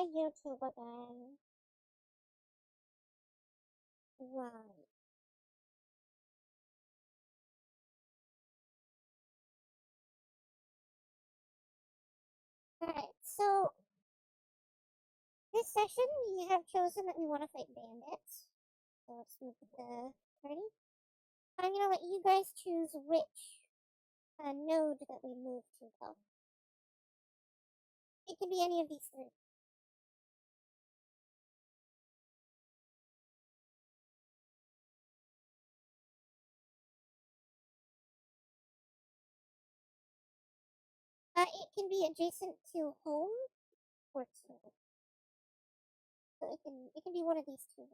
try YouTube again. Right. Alright, so this session we have chosen that we want to fight bandits. So let's move the party. I'm gonna let you guys choose which node that we move to though. It could be any of these three. It can be adjacent to home or to. So it can be one of these two.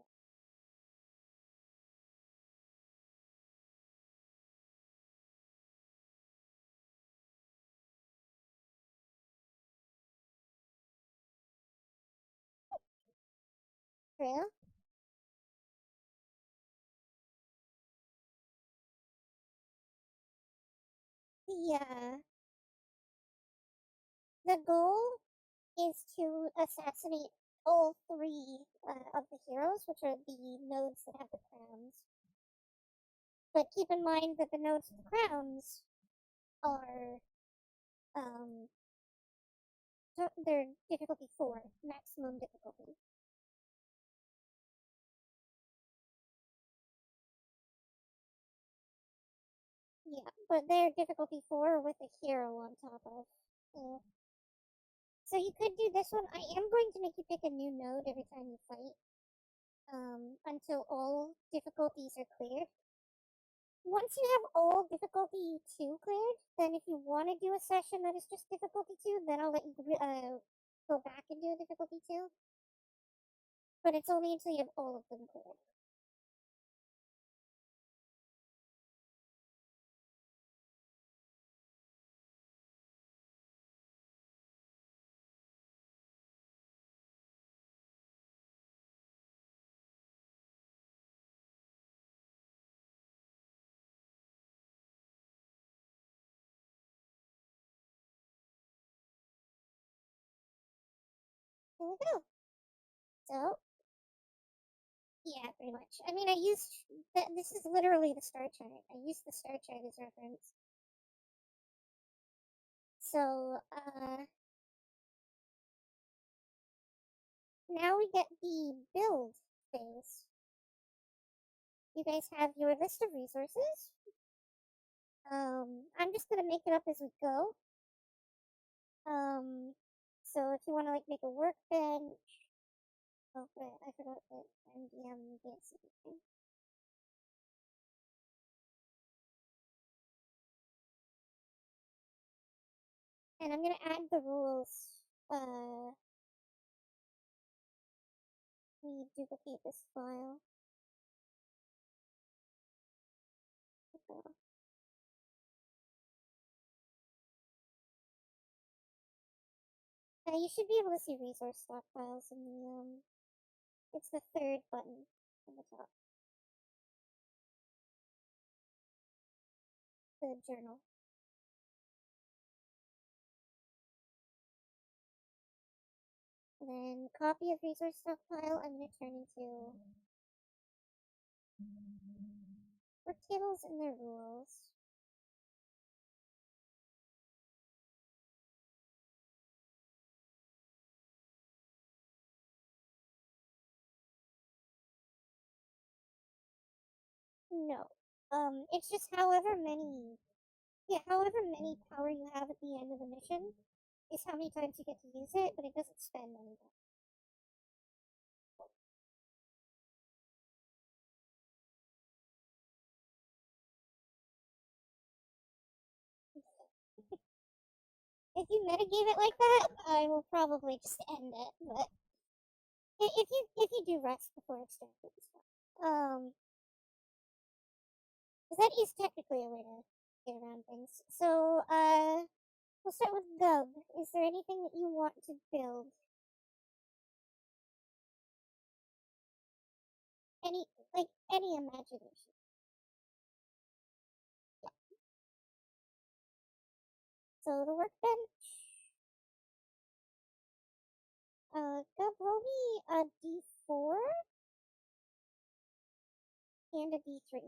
True. The goal is to assassinate all three of the heroes, which are the nodes that have the crowns. But keep in mind that the nodes with the crowns are they're difficulty 4, maximum difficulty. Yeah, but they're difficulty 4 with a hero on top of. Yeah. So you could do this one. I am going to make you pick a new node every time you fight. Until all difficulties are cleared. Once you have all difficulty 2 cleared, then if you want to do a session that is just difficulty 2, then I'll let you go back and do a difficulty 2. But it's only until you have all of them cleared. There we go. So, yeah, pretty much. I mean, I used this is literally the star chart. I used the star chart as reference. So, now we get the build phase. You guys have your list of resources. I'm just gonna make it up as we go. So if you want to like make a workbench, oh wait, I forgot that MDM gets everything. And I'm gonna add the rules. We duplicate this file. You should be able to see resource stockpiles in the it's the third button on the top. The journal. And then copy of resource stockpile I'm gonna turn into work tables and their rules. No. It's just however many power you have at the end of the mission is how many times you get to use it, but it doesn't spend any time. If you metagame it like that, I will probably just end it. But if you do rest before it's done, it's fine. Because that is technically a way to get around things. So, we'll start with Gub. Is there anything that you want to build? Any imagination? Yeah. So the workbench. Go roll me a d4 and a d3.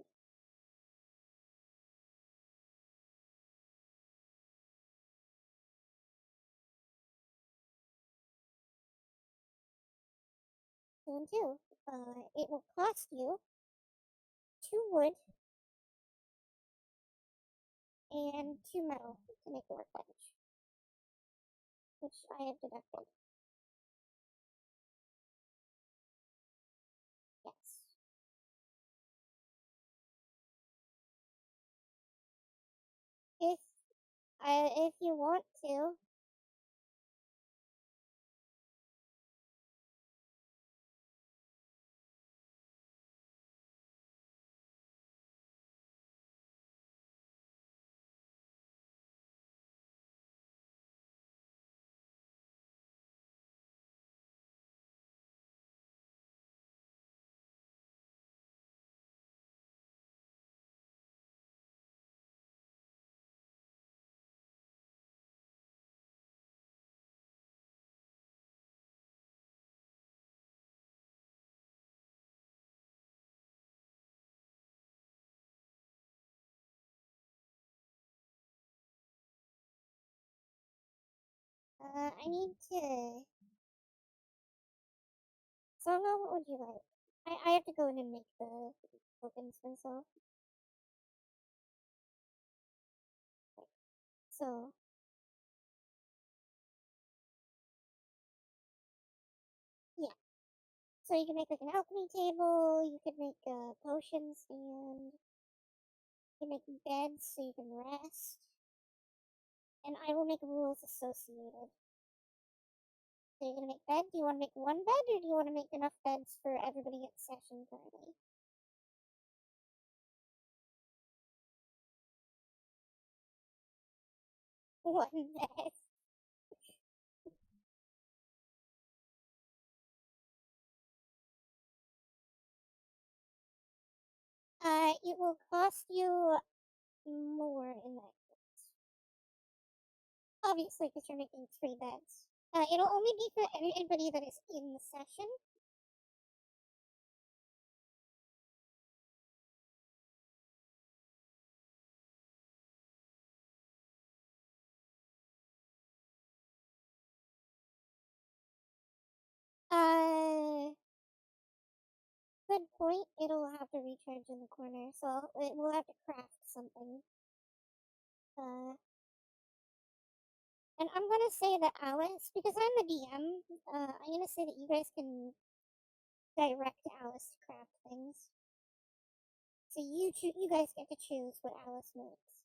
Two and two. It will cost you 2 wood and 2 metal to make the workbench, which I have deducted. Yes. If you want to, I need to. So now, what would you like? I have to go in and make the tokens myself. So yeah. So you can make like an alchemy table. You could make a potion stand. You can make beds so you can rest. And I will make rules associated. So you're gonna make bed? Do you want to make one bed, or do you want to make enough beds for everybody at session currently? One bed. It will cost you more in that case. Obviously, because you're making 3 beds. It'll only be for anybody that is in the session. Uh, Good point. It'll have to recharge in the corner, so it will have to craft something. And I'm gonna say that Alice, because I'm the DM, I'm gonna say that you guys can direct Alice to craft things. So you guys get to choose what Alice makes.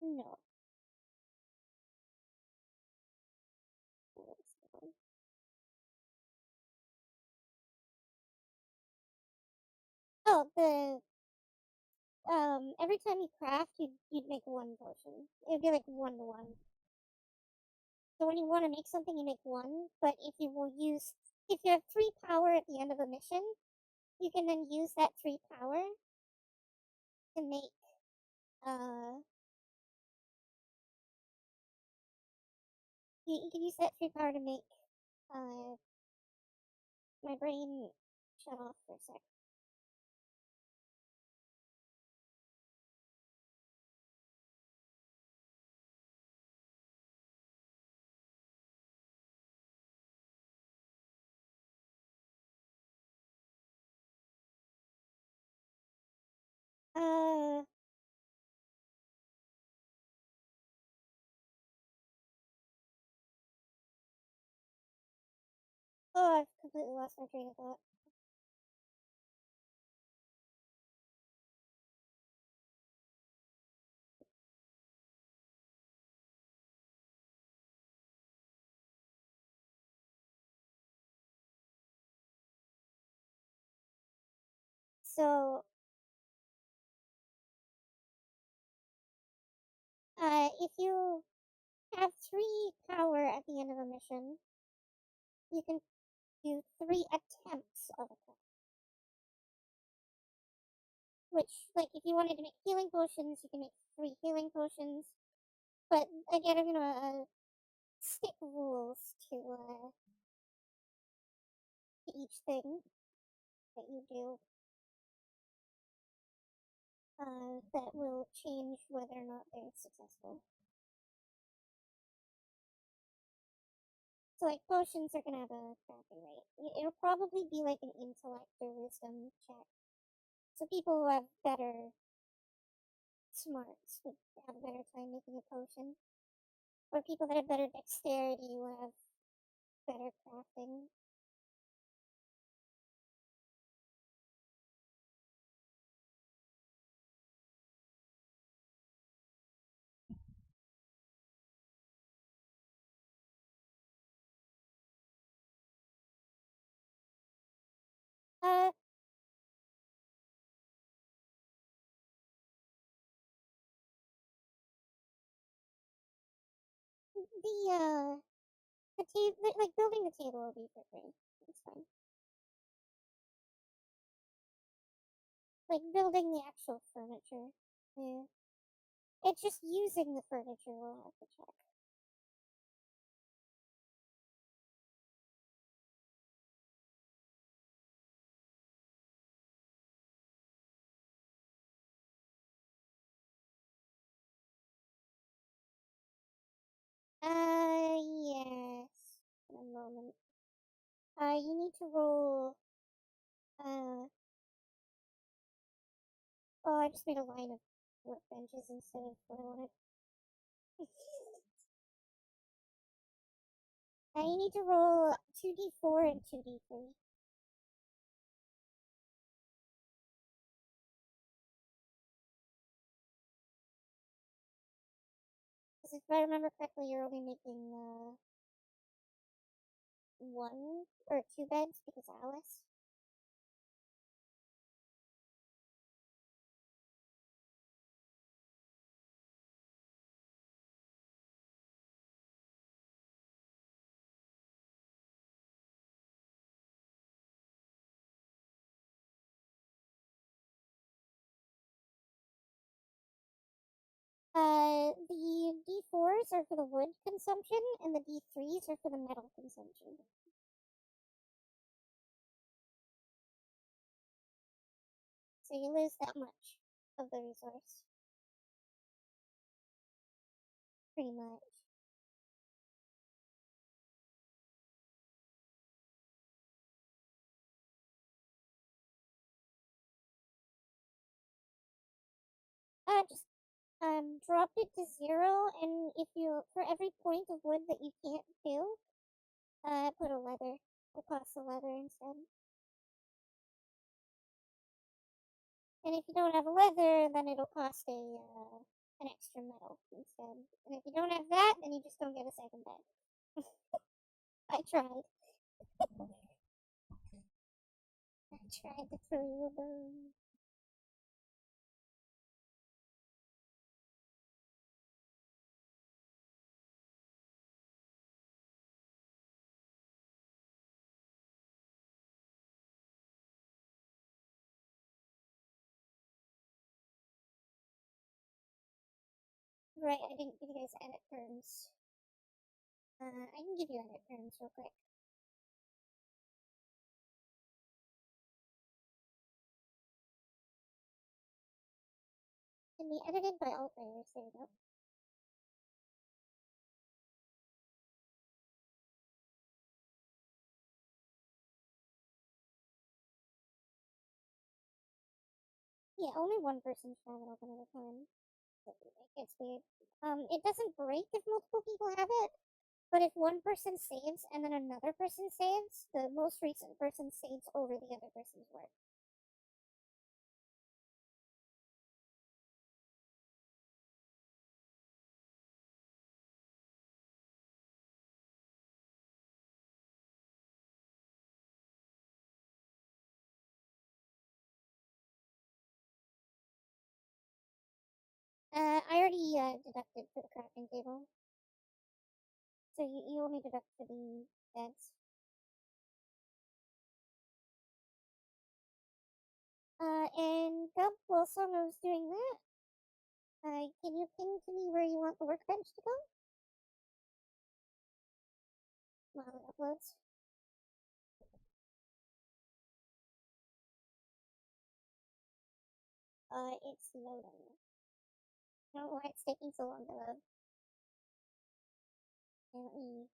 No. Oh, the every time you craft, you'd make one potion. It'd be like 1 to 1. So when you want to make something, you make one. But if you have 3 power at the end of a mission, you can then use that 3 power to make uh you can use that 3 power to make uh my brain shut off for a sec. Uh oh, I've completely lost my train of thought. So, if you have 3 power at the end of a mission, you can do 3 attempts of a craft. Which, like, if you wanted to make healing potions, you can make 3 healing potions. But again, I'm gonna stick rules to each thing that you do that will change whether or not they're successful. So, like, potions are gonna have a crafting rate. It'll probably be like an intellect or wisdom check. So people who have better smarts would have a better time making a potion. Or people that have better dexterity will have better crafting. Uh, the table, like building the table will be for free. It's fine. Like building the actual furniture. Yeah. It's just using the furniture we'll have to check. Yes. In a moment. You need to roll, uh, oh, I just made a line of workbenches instead of what I wanted. You need to roll 2d4 and 2d3. Because if I remember correctly, you're only making, 1 or 2 beds because Alice. The D4s are for the wood consumption, and the D3s are for the metal consumption. So you lose that much of the resource. Pretty much. Just drop it to 0, and if you, for every point of wood that you can't do, put a leather. It costs a leather instead. And if you don't have a leather, then it'll cost an extra metal instead. And if you don't have that, then you just don't get a second bed. I tried. I tried to throw you a bone. Right, I didn't give you guys edit terms. I can give you edit terms real quick. Can be edited by all players. There you go. Yeah, only one person should have it open at a time. It gets weird. It doesn't break if multiple people have it, but if one person saves and then another person saves, the most recent person saves over the other person's work. I already deducted for the crafting table. So you only deduct for the beds. And Gump, while Sono's doing that, can you ping to me where you want the workbench to go? While it uploads. It's loading. I don't know why it's taking so long to load. And let me...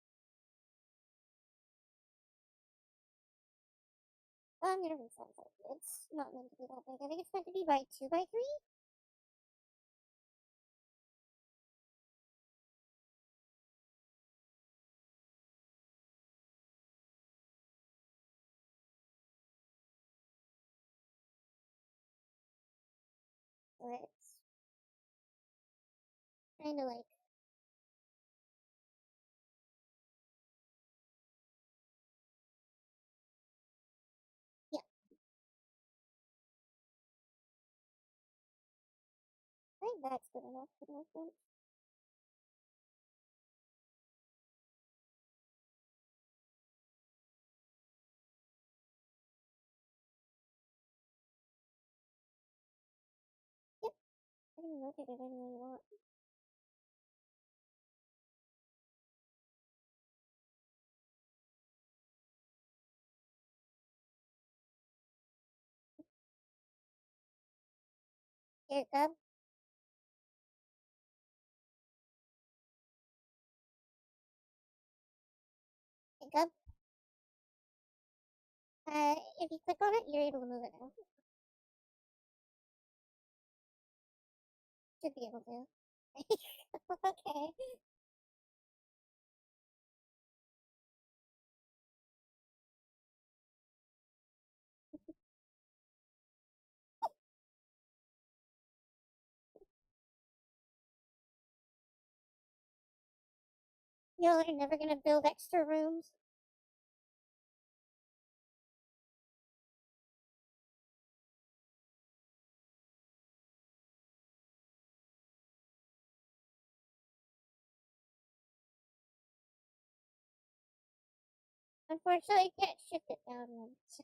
I'm gonna resize it. It's not meant to be that big. I think it's meant to be by 2 by 3? So it's kinda like... Yeah, I think that's good enough for the workbench. Yep, I can rotate it any way you want. Here, Gub. Hey, Gub. If you click on it, you're able to move it now. Should be able to. Okay. Y'all are never gonna build extra rooms. Unfortunately, you can't shift it down once.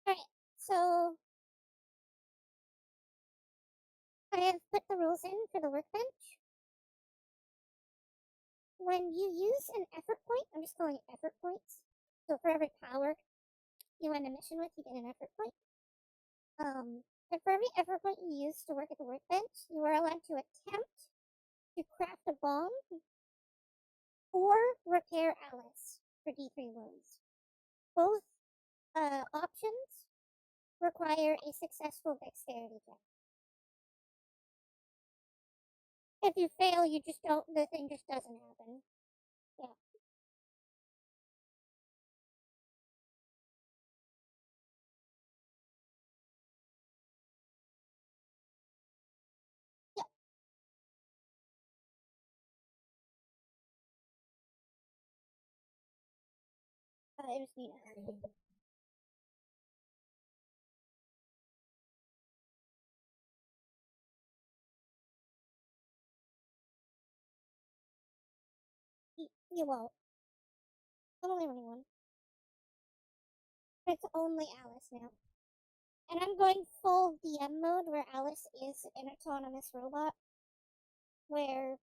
Alright, so I have put the rules in for the workbench. When you use an effort point, I'm just calling it effort points. So for every power you end a mission with, you get an effort point. And for every effort point you use to work at the workbench, you are allowed to attempt to craft a bomb or repair Alice for D3 wounds. Both options require a successful dexterity check. If you fail, you just don't, the thing just doesn't happen. Yeah. Yeah. It was me. You won't. I'm only running one. It's only Alice now. And I'm going full DM mode where Alice is an autonomous robot. Where,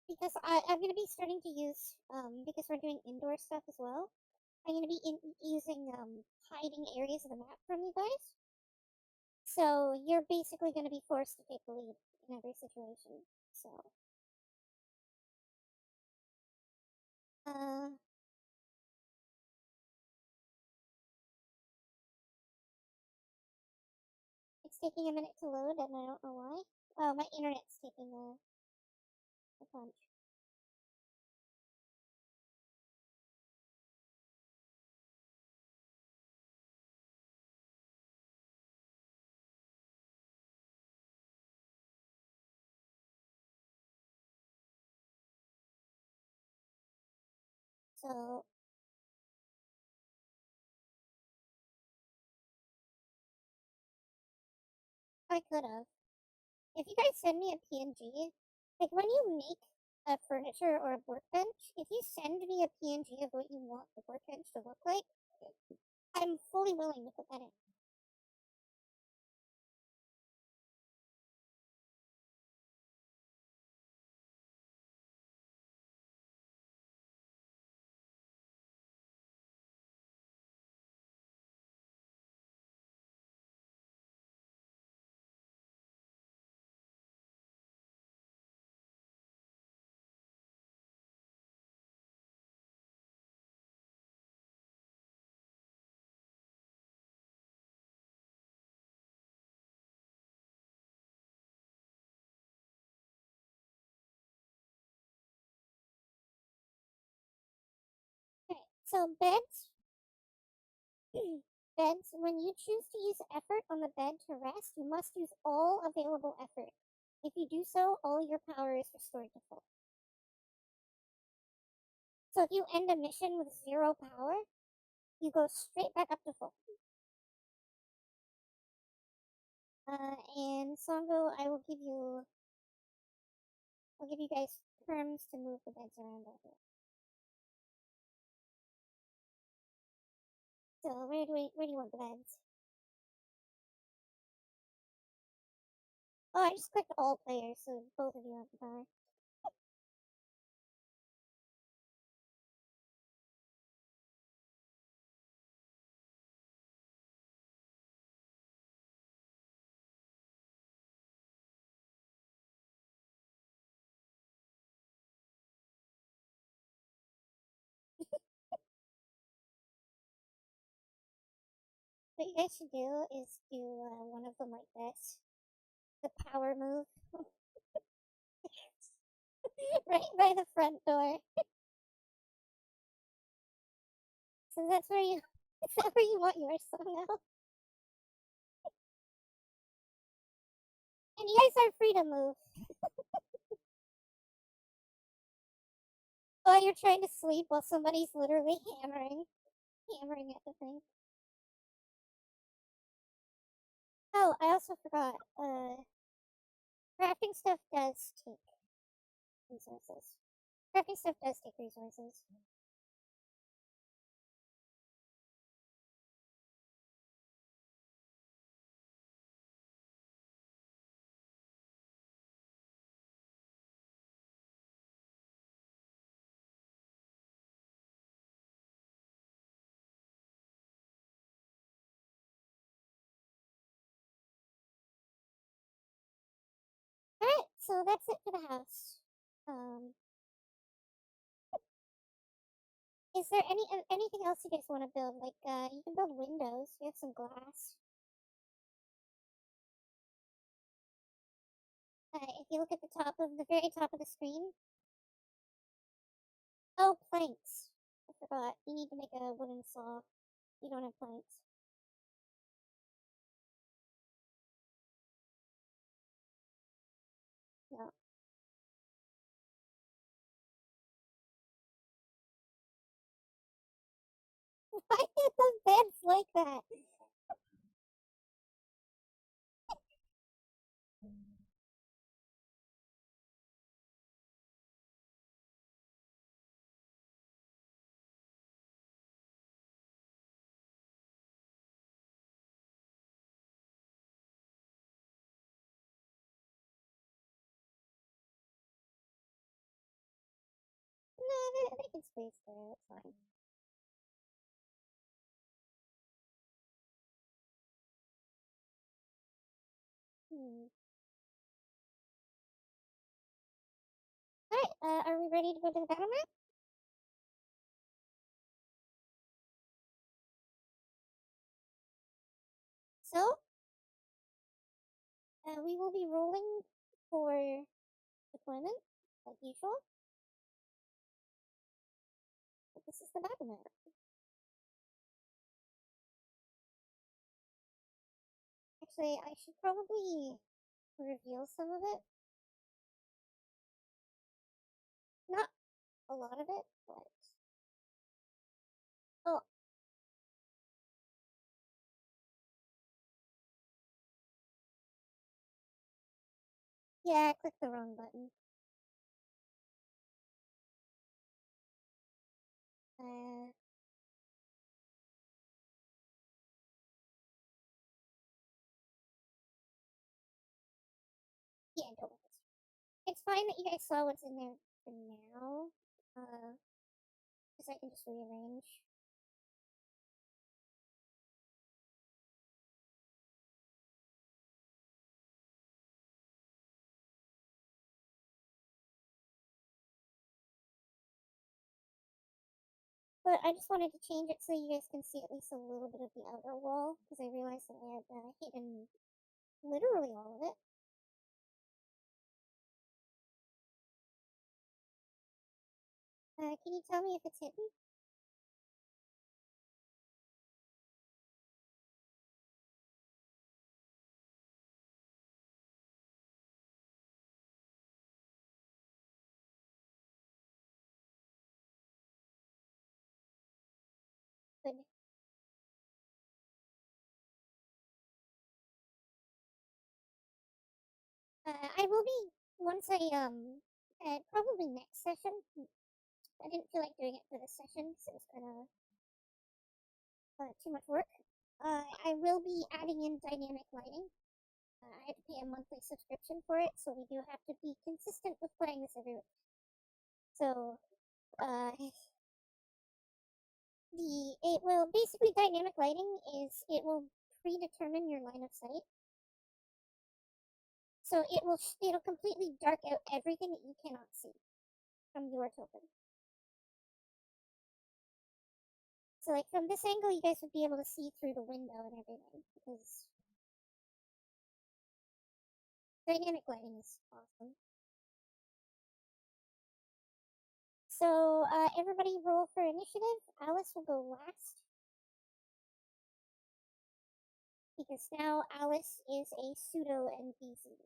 because I'm going to be starting to use, because we're doing indoor stuff as well, I'm going to be using hiding areas of the map from you guys. So you're basically going to be forced to take the lead in every situation. So, uh, it's taking a minute to load, and I don't know why. Oh, my internet's taking a punch. So, I could have. If you guys send me a PNG, like when you make a furniture or a workbench, if you send me a PNG of what you want the workbench to look like, I'm fully willing to put that in. Okay, so beds, beds, when you choose to use effort on the bed to rest, you must use all available effort. If you do so, all your power is restored to full. So if you end a mission with 0 power, you go straight back up to full. And Songo, I'll give you guys terms to move the beds around out here. So where do you want the beds? Oh, I just clicked all players, so both of you have the power. What you guys should do is do one of them like this. The power move. Right by the front door. So that's where you is that where you want yours somehow. And you guys are free to move. Oh, you're trying to sleep while somebody's literally hammering at the thing. Oh, I also forgot. Crafting stuff does take resources. Crafting stuff does take resources. Alright, so that's it for the house. Um, is there anything else you guys want to build? Like, you can build windows. You have some glass. If you look at the very top of the screen. Oh, planks. I forgot. You need to make a wooden saw. You don't have planks. No. Why are the beds like that? they can squeeze through. It's fine. Hmm. Alright, are we ready to go to the battle map? So, we will be rolling for deployment, like usual. But this is the battle map. Actually, I should probably reveal some of it. Not a lot of it, but... Oh, yeah, I clicked the wrong button. Uh, yeah, don't worry. It's fine that you guys saw what's in there for now. Because I can just rearrange. But I just wanted to change it so you guys can see at least a little bit of the outer wall, because I realized that I had hidden literally all of it. Can you tell me if it's hidden? Good. I will be once probably next session. I didn't feel like doing it for this session because it was kind of too much work. I will be adding in dynamic lighting. I had to pay a monthly subscription for it, so we do have to be consistent with playing this every week. So, it will basically dynamic lighting is it will predetermine your line of sight. So it'll completely dark out everything that you cannot see from your token. So like from this angle, you guys would be able to see through the window and everything because dynamic lighting is awesome. So everybody roll for initiative. Alice will go last because now Alice is a pseudo NPC.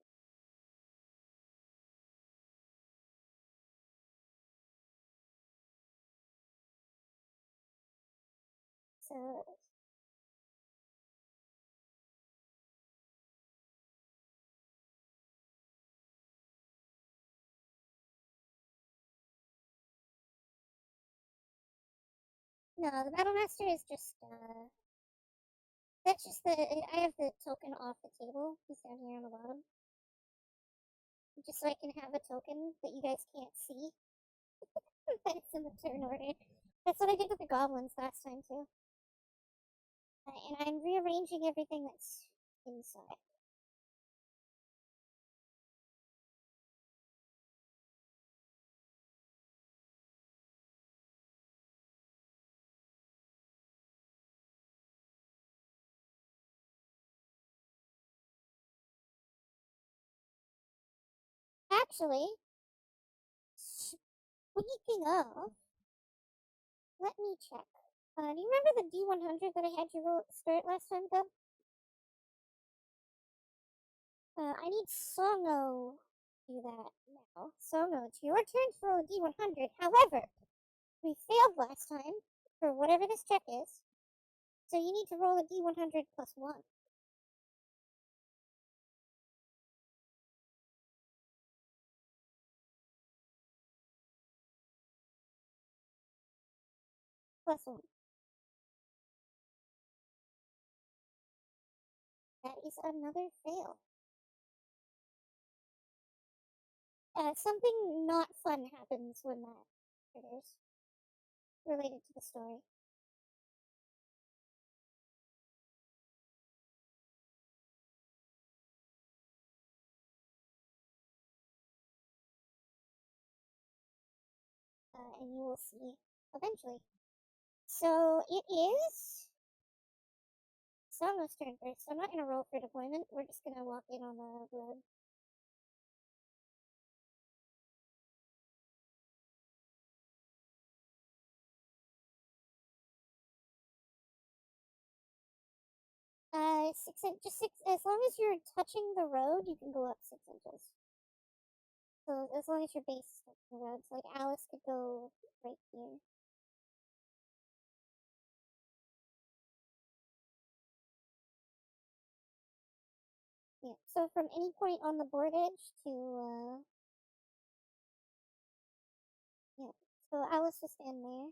So no, the battle master is just that's just I have the token off the table. He's down here on the bottom. Just so I can have a token that you guys can't see. That it's in the turn order. That's what I did with the goblins last time too. And I'm rearranging everything that's inside. Actually, speaking of, let me check. Do you remember the D100 that I had you roll at the start last time, though? I need Songo to do that now. Songo, it's your turn to roll a D100. However, we failed last time for whatever this check is, so you need to roll a D100 plus 1. Plus 1. That is another fail. Something not fun happens when that triggers related to the story. And you will see eventually. So it is Song's turn first. I'm not gonna roll for deployment. We're just gonna walk in on the road. Just 6. As long as you're touching the road, you can go up 6 inches. So as long as your base is touching the road, so like Alice could go right here. Yeah. So from any point on the board edge to yeah. So Alice will stand there.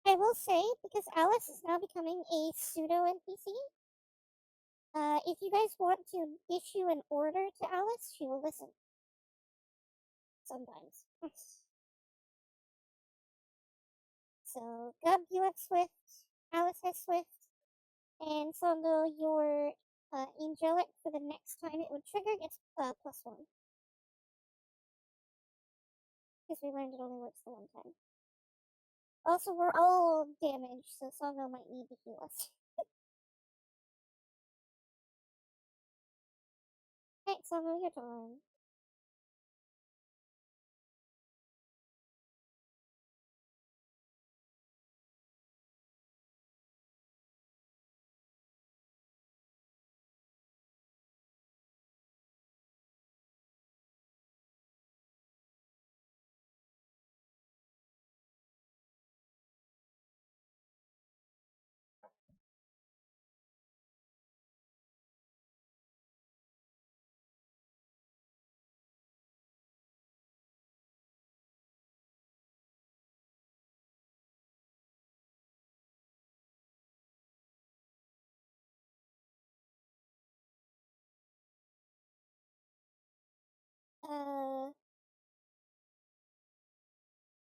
I will say, because Alice is now becoming a pseudo NPC, if you guys want to issue an order to Alice, she will listen. Sometimes. So, Gub, you have Swift, Alice has Swift, and Songo, your Angelic for the next time it would trigger gets +1. Because we learned it only works the one time. Also, we're all damaged, so Songo might need to heal us. Alright, Songo, your turn. Uh,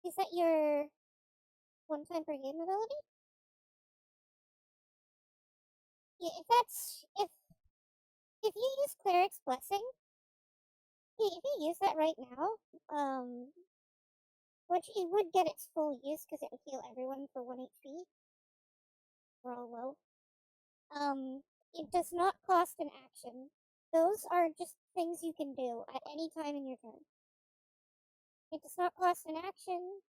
is that your one time per game ability? Yeah, if you use Cleric's Blessing, yeah, if you use that right now, which it would get its full use because it would heal everyone for 1 HP. We're all low. It does not cost an action. Those are just things you can do at any time in your turn. It does not cost an action,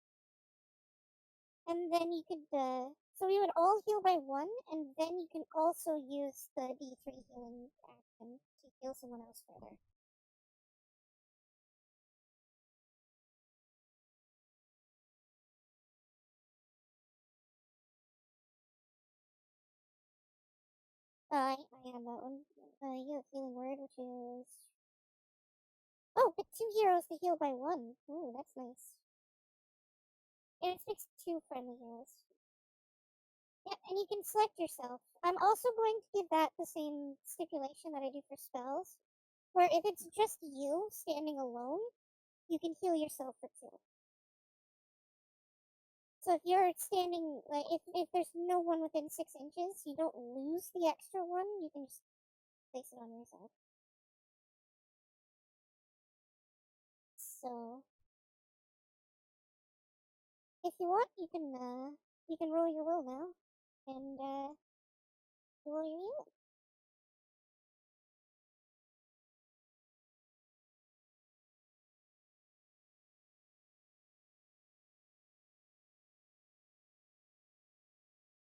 and then you could, so we would all heal by 1, and then you can also use the D3 healing action to heal someone else further. I have that one. You have Healing Word, which is... Oh, but 2 heroes to heal by 1. Ooh, that's nice. And it takes 2 friendly heroes. Yep, and you can select yourself. I'm also going to give that the same stipulation that I do for spells, where if it's just you standing alone, you can heal yourself for 2. So if you're standing, like, if there's no one within 6 inches, you don't lose the extra one, you can just place it on yourself. So, if you want, you can roll your will now, and, roll your healing.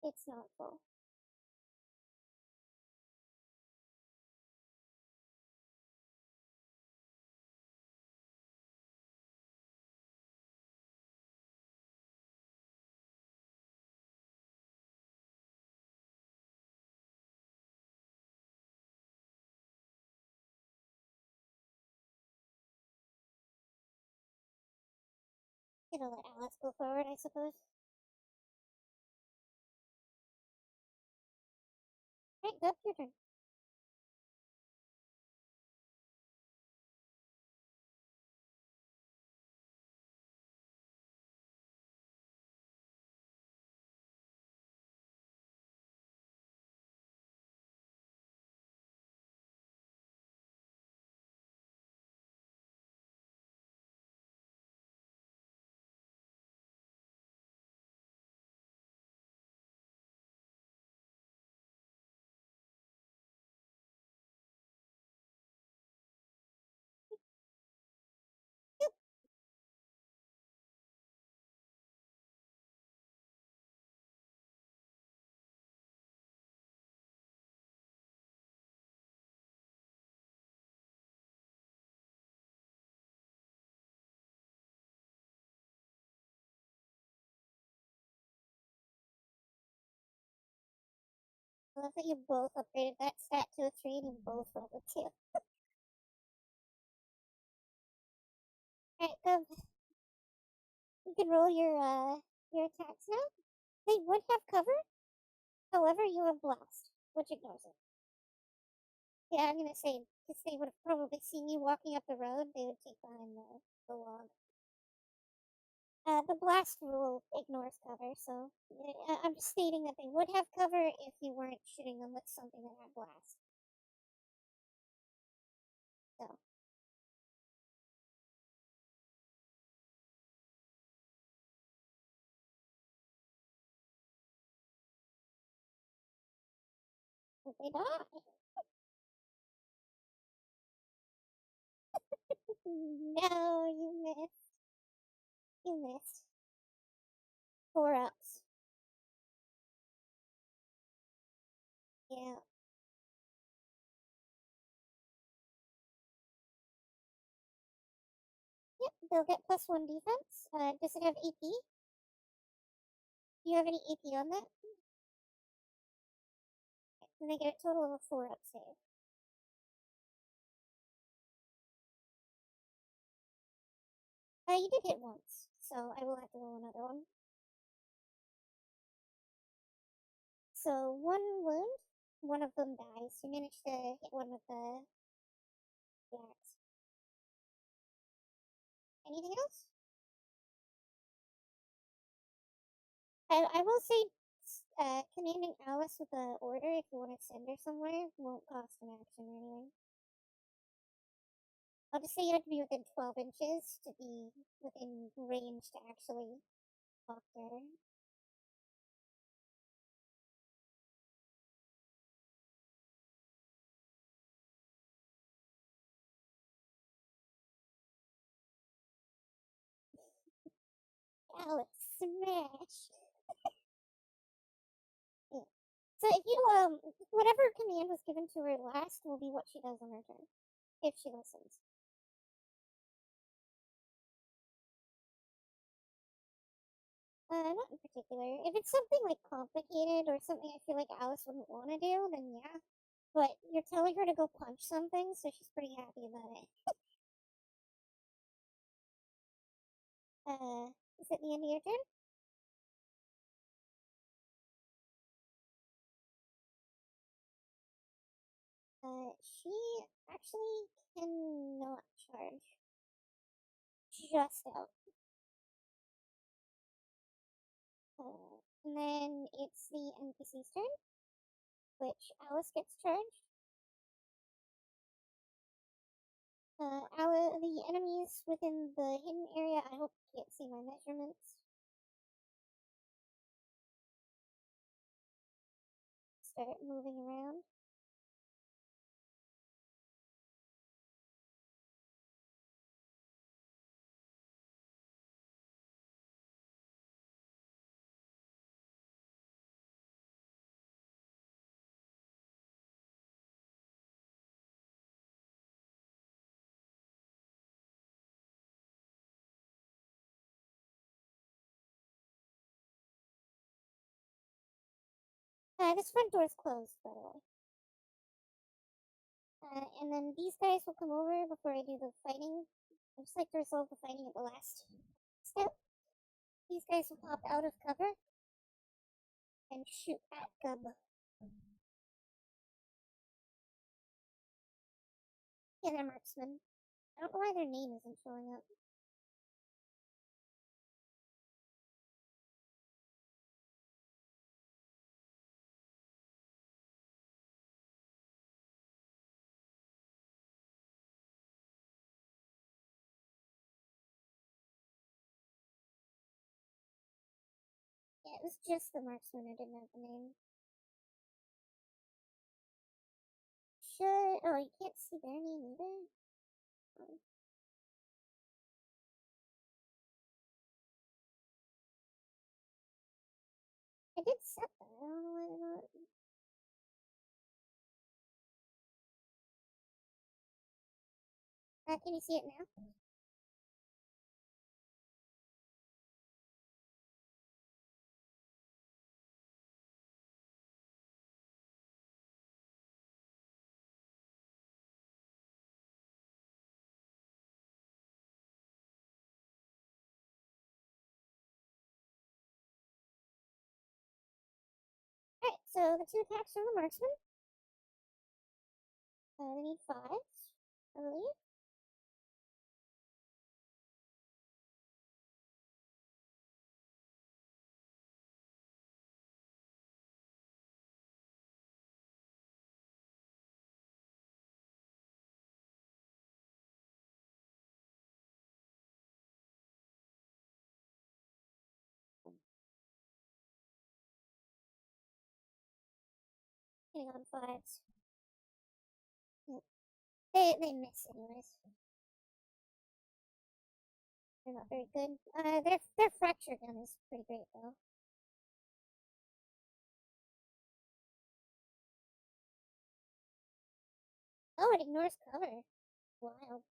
It's not full. Gonna let Alice go forward, I suppose. Right, that's your turn. I love that you both upgraded that stat to a 3 and you both rolled a 2. Alright, go. You can roll your attacks now. They would have cover, however, you have blast, which ignores it. Yeah, I'm gonna say, because they would have probably seen you walking up the road, they would take behind the log. The blast rule ignores cover, so I'm just stating that they would have cover if you weren't shooting them with something that had blast. So. But they die. No, you missed. You missed. 4 ups. Yeah. Yep, they'll get +1 defense. Does it have AP? Do you have any AP on that? And they get a total of a 4 up save. You did hit once, so I will have to roll another one. So 1 wound, one of them dies. You managed to hit one with the axe. Anything else? I will say, commanding Alice with an order if you want to send her somewhere won't cost an action or anything. I'll just say you have to be within 12 inches to be within range to actually talk to her. Alice, smash! Yeah. So if you, whatever command was given to her last will be what she does on her turn, if she listens. Not in particular. If it's something like complicated or something I feel like Alice wouldn't want to do, then yeah. But you're telling her to go punch something, so she's pretty happy about it. Is it the end of your turn? She actually cannot charge. Just out. And then it's the NPC's turn, which Alice gets charged. The enemies within the hidden area, I hope you can't see my measurements. Start moving around. This front door is closed, by the way. And then these guys will come over before I do the fighting. I just like to resolve the fighting at the last step. These guys will pop out of cover and shoot at Gub. Yeah, they're marksmen. I don't know why their name isn't showing up. Yeah, it was just the marksman who didn't have the name. Should... Oh, you can't see their name either? Oh. I did set that. I don't know why they're not... can you see it now? So the 2 attacks from the marksman. They need 5s, I believe. Hitting on 5s. Yep. They miss anyways. They're not very good. Their fracture gun is pretty great though. Oh, it ignores cover. Wild.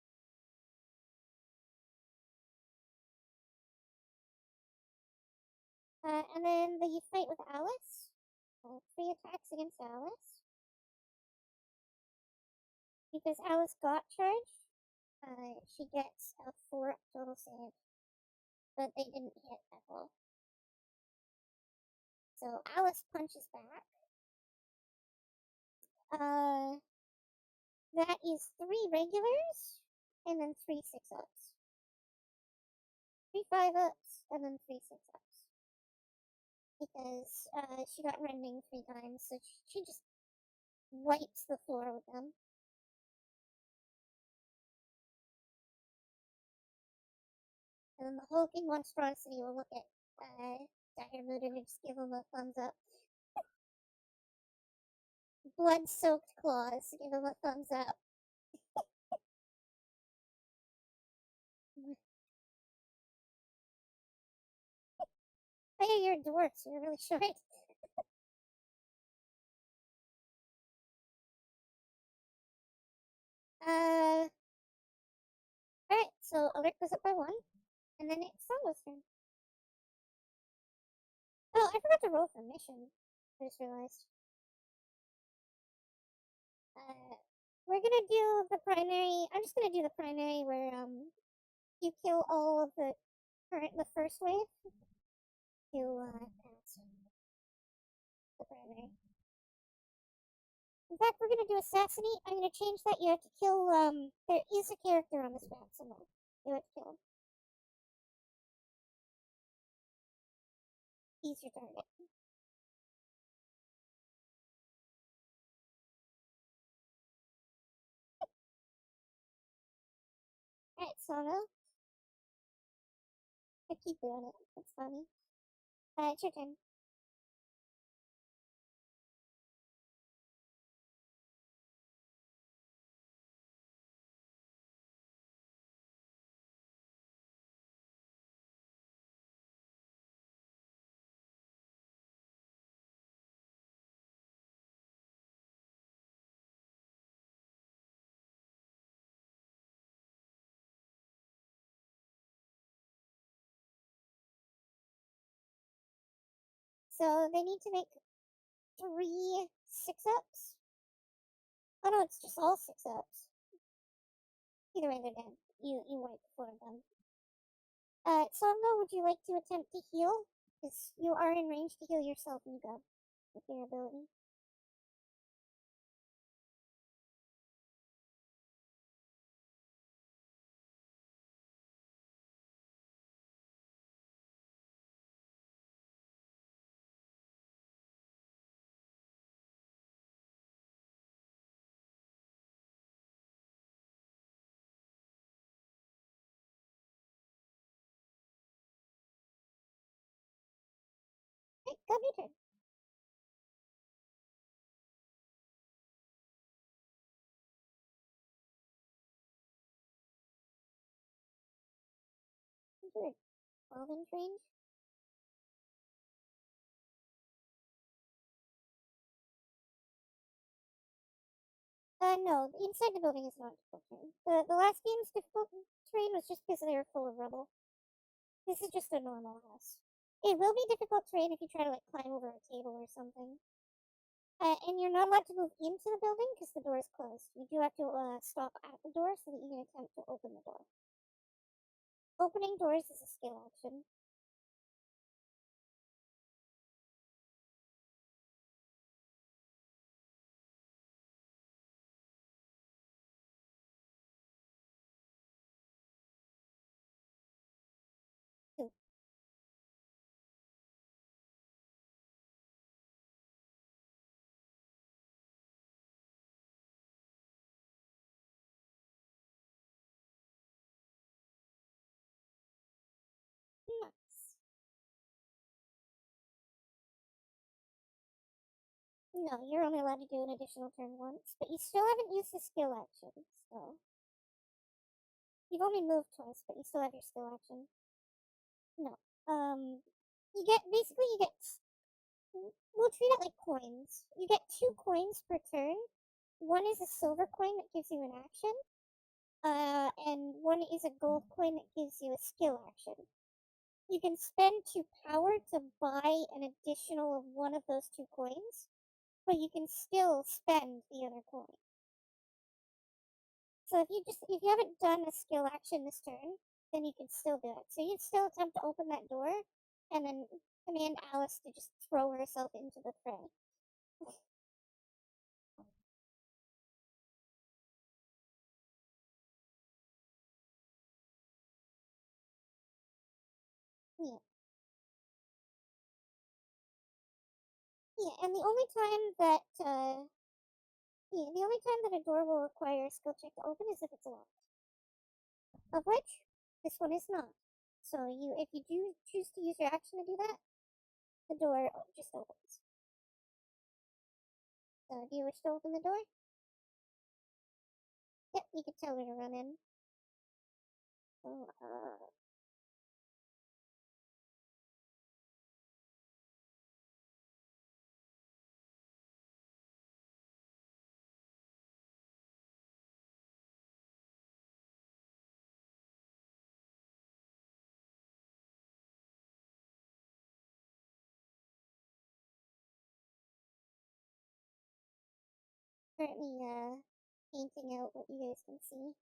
And then you fight with Alice. 3 attacks against Alice. Because Alice got charged, she gets a 4 total save. But they didn't hit at all. So Alice punches back. That is 3 regulars, and then 3 6-ups. 3 5-ups, and then 3 6-ups. Because she got rending 3 times, so she just wipes the floor with them. And then the hulking monstrosity will look at Dire Mood and just give him a thumbs up. Blood-soaked claws, give him a thumbs up. Oh yeah, you're a dwarf, so you're really short. Alright, so alert goes up by 1, and then it's Solo's turn. Oh, I forgot to roll for mission. I just realized. We're gonna do the primary. I'm just gonna do the primary where you kill all of the first wave to pass the primary. In fact, we're gonna do assassinate. I'm gonna change that. You have to kill. There is a character on this map somewhere. You have to kill him. He's your target. Alright, Sono. I keep doing it. It's funny. It's your turn. So they need to make 3 6-ups. Oh no, it's just all 6-ups. Either way, they're dead. You wipe 4 of them. Songo, would you like to attempt to heal? Because you are in range to heal yourself, Nico, with your ability. Okay, go your turn. You're 12 inch range. No, inside the building is not difficult terrain. The last game's difficult terrain was just because they were full of rubble. This is just a normal house. It will be difficult terrain if you try to like climb over a table or something. And you're not allowed to move into the building because the door is closed. You do have to stop at the door so that you can attempt to open the door. Opening doors is a skill action. No, you're only allowed to do an additional turn once, but you still haven't used the skill action, so. You've only moved twice, but you still have your skill action. No. You get, basically, we'll treat it like coins. You get 2 coins per turn. One is a silver coin that gives you an action, and one is a gold coin that gives you a skill action. You can spend 2 power to buy an additional of one of those 2 coins, but you can still spend the other coin. So if you haven't done a skill action this turn, then you can still do it. So you can still attempt to open that door, and then command Alice to just throw herself into the fray. Yeah. Yeah, and the only time that a door will require a skill check to open is if it's locked. Of which this one is not. So if you do choose to use your action to do that, the door just opens. So do you wish to open the door? Yep, you can tell her to run in. So currently painting out what you guys can see.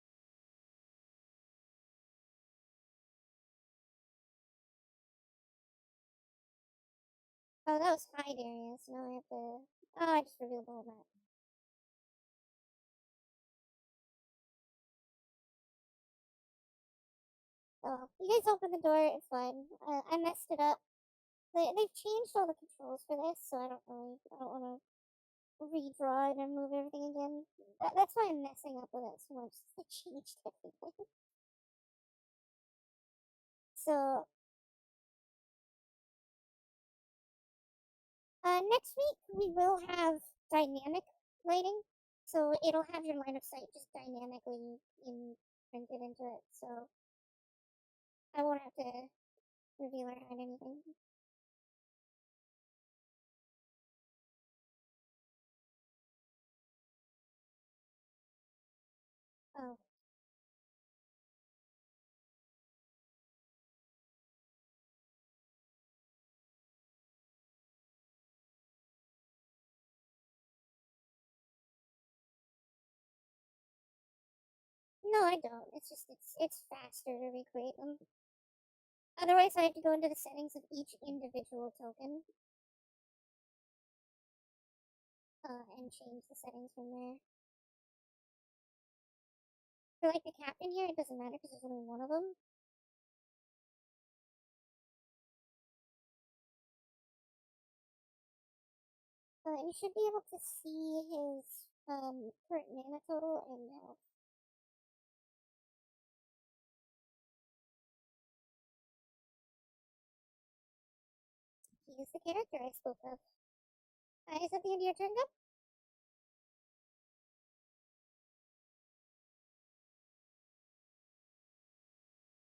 Oh, that was hide area, so now I have to. Oh, I just revealed all that. Oh, you guys open the door, it's fine. I messed it up. They've changed all the controls for this, so I don't want to redraw it and move everything again. That's why I'm messing up with it so much. They changed everything. So, next week we will have dynamic lighting. So it'll have your line of sight just dynamically imprinted into it. So I won't have to reveal or hide anything. Oh. No, I don't. It's just it's faster to recreate them. Otherwise, I have to go into the settings of each individual token and change the settings from there. For like the captain here, it doesn't matter because there's only one of them. You should be able to see his current mana total and health. He is the character I spoke of. Is that the end of your turn, Deb?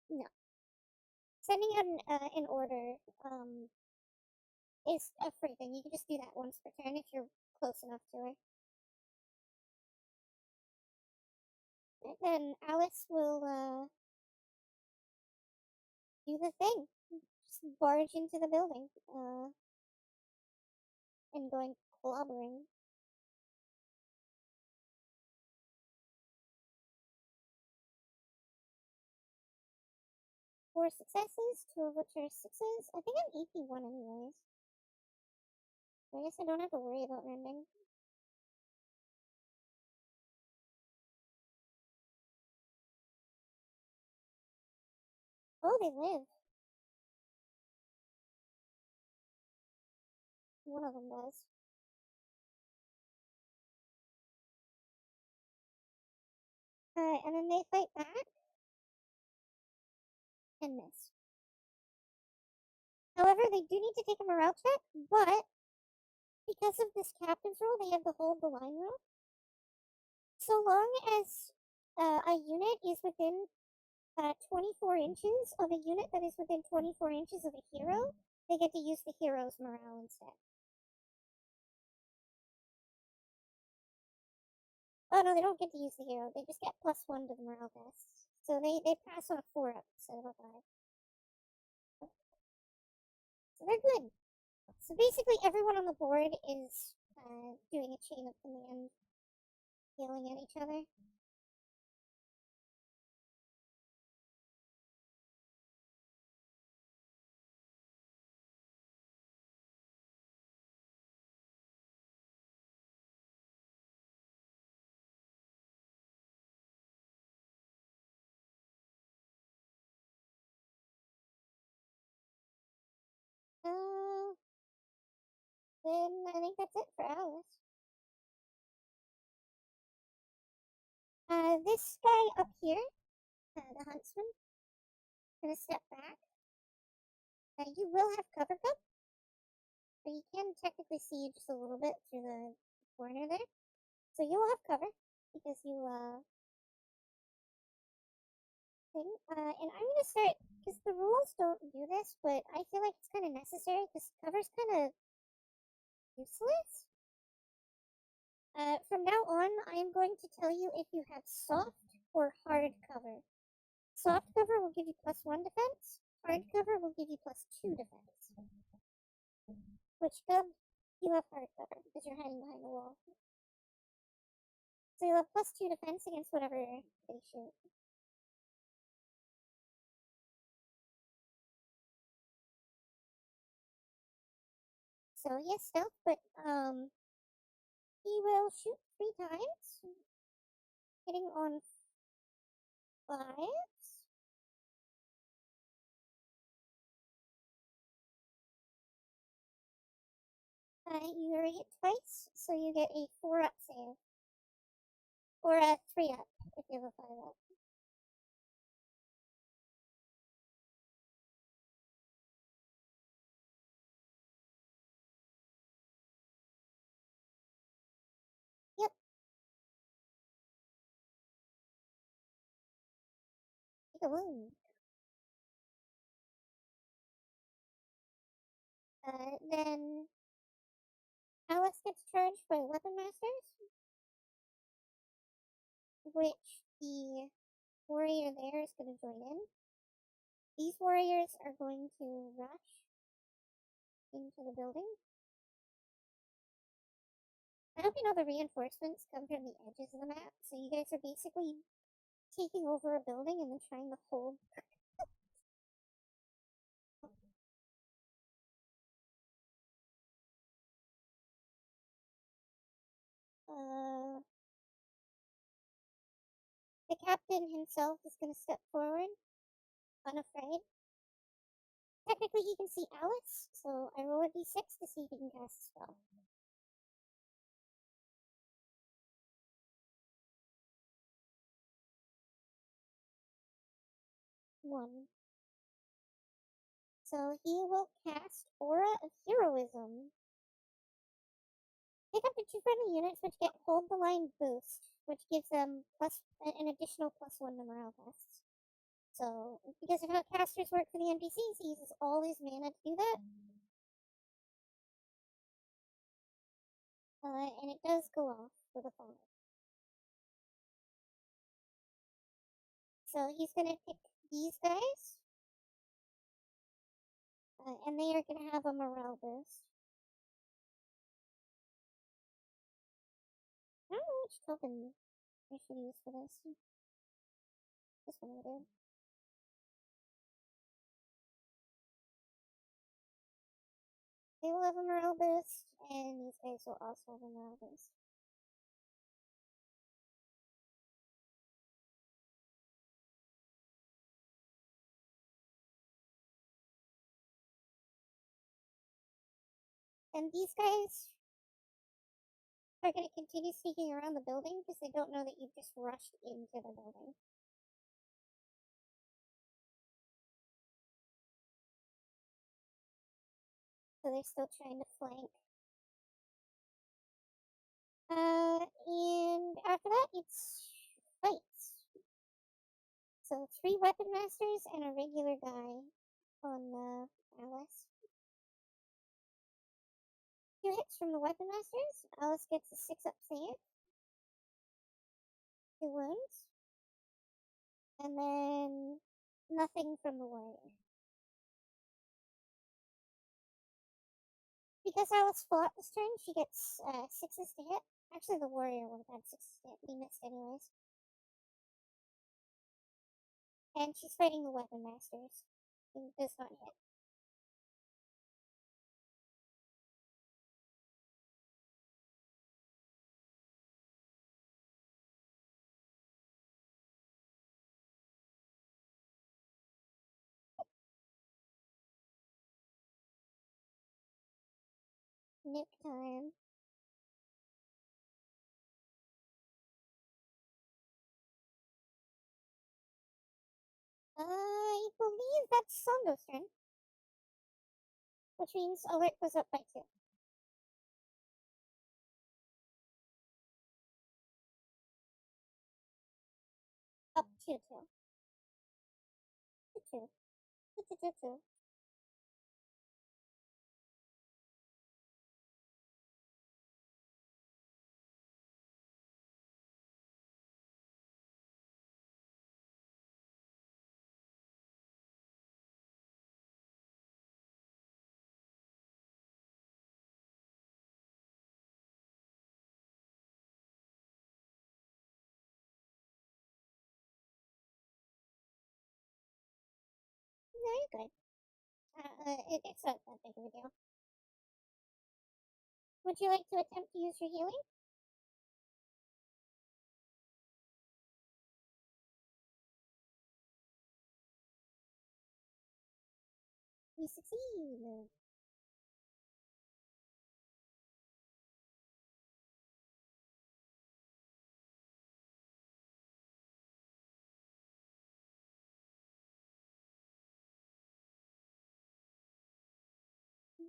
No. Sending out an order is a free thing. You can just do that once per turn if you're close enough to her. And then Alice will do the thing. Just barge into the building and going clobbering. 4 successes, 2 of which are 6s. I think I'm AP1 anyways. I guess I don't have to worry about rending. Oh, they live. One of them does. And then they fight back and miss. However, they do need to take a morale check, but because of this captain's rule, they have the hold the line rule. So long as a unit is within 24 inches of a unit that is within 24 inches of a hero, they get to use the hero's morale instead. Oh no, they don't get to use the hero. They just get +1 to the morale tests. So they pass on a 4 up instead of a 5. So they're good. So basically, everyone on the board is doing a chain of command, yelling at each other. Uh, then I think that's it for Alice. This guy up here, the huntsman, gonna step back. You will have cover cup, but you can technically see just a little bit through the corner there. So you'll have cover because you thing. And I'm gonna start because the rules don't do this, but I feel like it's kind of necessary because cover's kind of useless. From now on, I am going to tell you if you have soft or hard cover. Soft cover will give you +1 defense. Hard cover will give you +2 defense. Which cub you have hard cover because you're hiding behind the wall. So you'll have +2 defense against whatever they shoot. So he has stealth, but he will shoot 3 times, hitting on 5s. You already hit twice, so you get a 4 up save. Or a 3 up if you have a 5 up. Yep. Take a wound. Then Alice gets charged by Weapon Masters, which the warrior there is going to join in. These warriors are going to rush into the building. I hope you know the reinforcements come from the edges of the map, so you guys are basically taking over a building and then trying to hold. The captain himself is going to step forward, unafraid. Technically, he can see Alice, so I roll a d6 to see if he can cast a spell. 1. So he will cast Aura of Heroism. Pick up to 2 friendly units which get Hold the Line boost, which gives them an additional +1 to morale tests. So, because of how casters work for the NPCs, he uses all his mana to do that. And it does go off with a 5. So he's gonna pick these guys. And they are gonna have a morale boost. I don't know which token I should use for this. This one will do. They will have a morale boost, and these guys will also have a morale boost. And these guys are going to continue sneaking around the building because they don't know that you've just rushed into the building. So they're still trying to flank And after that, it's fights. So 3 weapon masters and a regular guy on Alice. 2 hits from the weapon masters. Alice gets a 6-up save. 2 wounds. And then nothing from the warrior. Because Alice fought this turn, she gets 6s to hit. Actually, the warrior would have had 6s to hit. He missed anyways. And she's fighting the weapon masters. He does not hit. Nuke time. I believe that's Songo's turn. Which means alert goes up by 2. Up to 2. To 2. To 2. No, you're good. It's not that big of a deal. Would you like to attempt to use your healing? You succeed.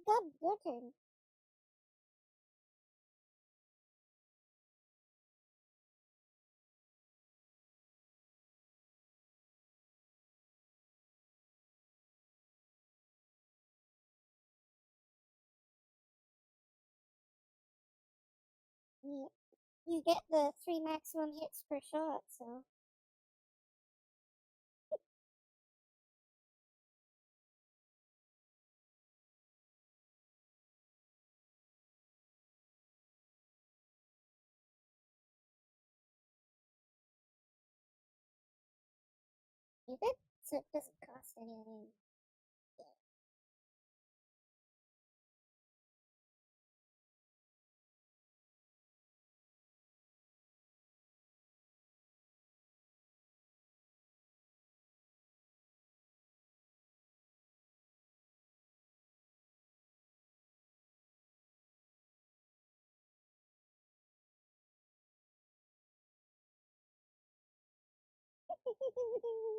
Dub, your turn. You get the 3 maximum hits per shot, so. You good? So it doesn't cost anything.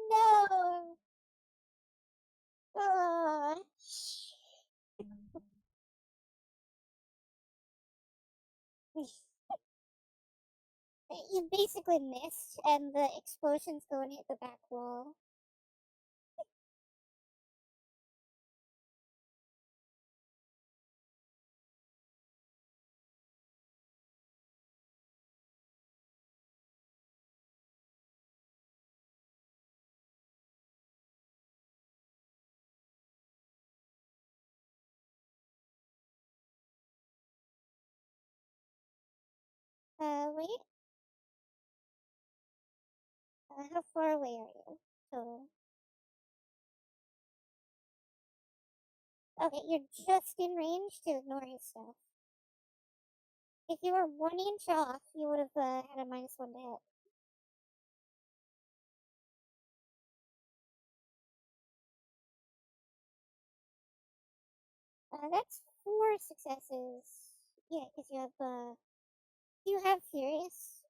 No! Oh. You basically missed, and the explosion's going to hit the back wall. Wait. How far away are you? Total. Okay, you're just in range to ignore his stuff. If you were 1 inch off, you would have had a -1 to hit. That's 4 successes. Yeah, because you have Furious.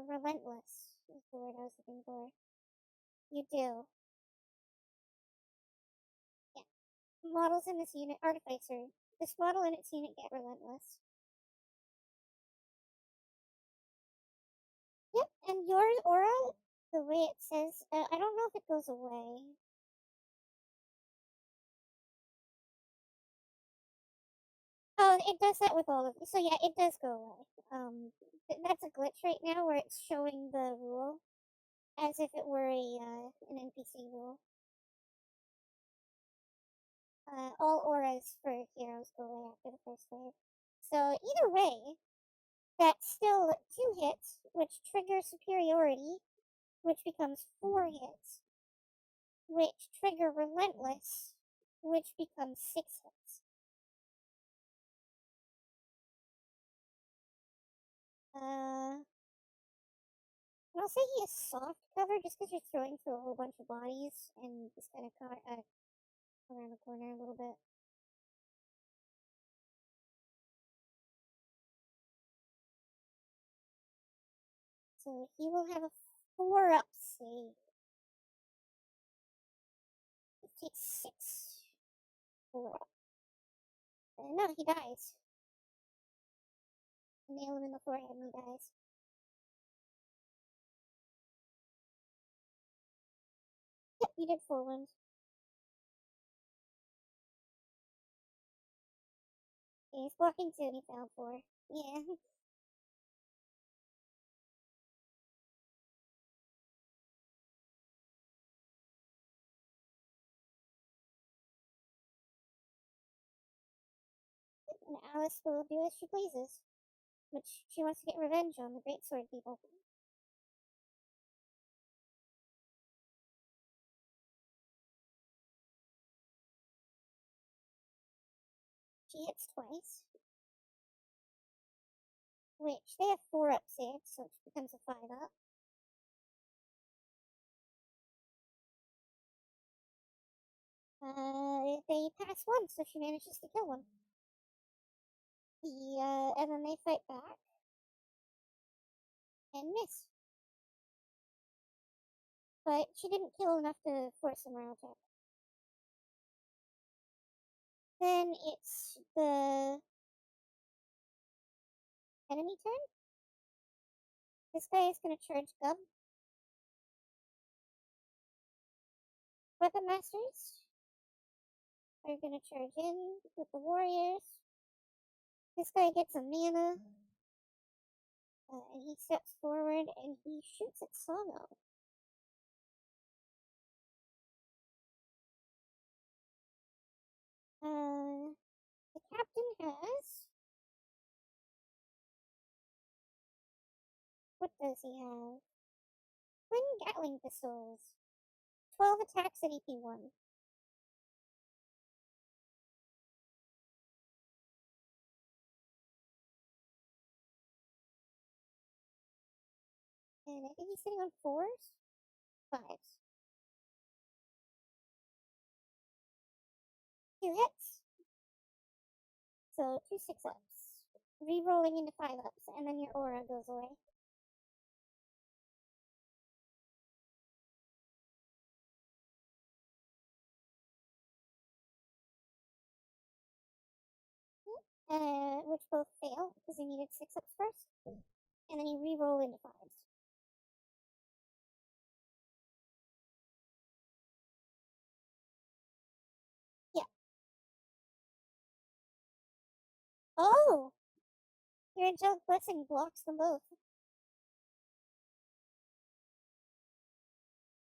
Relentless is the word I was looking for. You do. Yeah. Models in this unit, Artificer. This model and its unit get Relentless. Yep, and your aura, the way it says, I don't know if it goes away. Oh, it does that with all of you. So yeah, it does go away. That's a glitch right now where it's showing the rule as if it were an NPC rule. All auras for heroes go away after the first wave. So either way, that's still 2 hits, which triggers superiority, which becomes 4 hits, which trigger relentless, which becomes 6 hits. And I'll say he is soft cover just because you're throwing through a whole bunch of bodies and just kind of around the corner a little bit. So he will have a 4-up save. It takes 6. 4 up. No, he dies. Nail him in the forehead and he dies. Yep, you did 4 wounds. Yeah, he's blocking 2 and he found 4. Yeah. And Alice will do as she pleases. Which she wants to get revenge on the greatsword people. She hits twice. Which they have 4-up saves, so it becomes a 5-up. They pass one, so she manages to kill one. And then they fight back and miss. But she didn't kill enough to force a morale check. Then it's the enemy turn. This guy is gonna charge Gub. Weapon Masters are gonna charge in with the warriors. This guy gets a mana. And he steps forward and he shoots at Sano. The captain has. What does he have? Twin Gatling pistols. 12 attacks at EP1. And I think he's sitting on 4s? 5s. 2 hits. So 2 6-ups. Re-rolling into 5-ups, and then your aura goes away. Which both fail, because you needed 6-ups first. And then you re-roll into 5s. Yeah. Oh! Your angelic blessing blocks them both.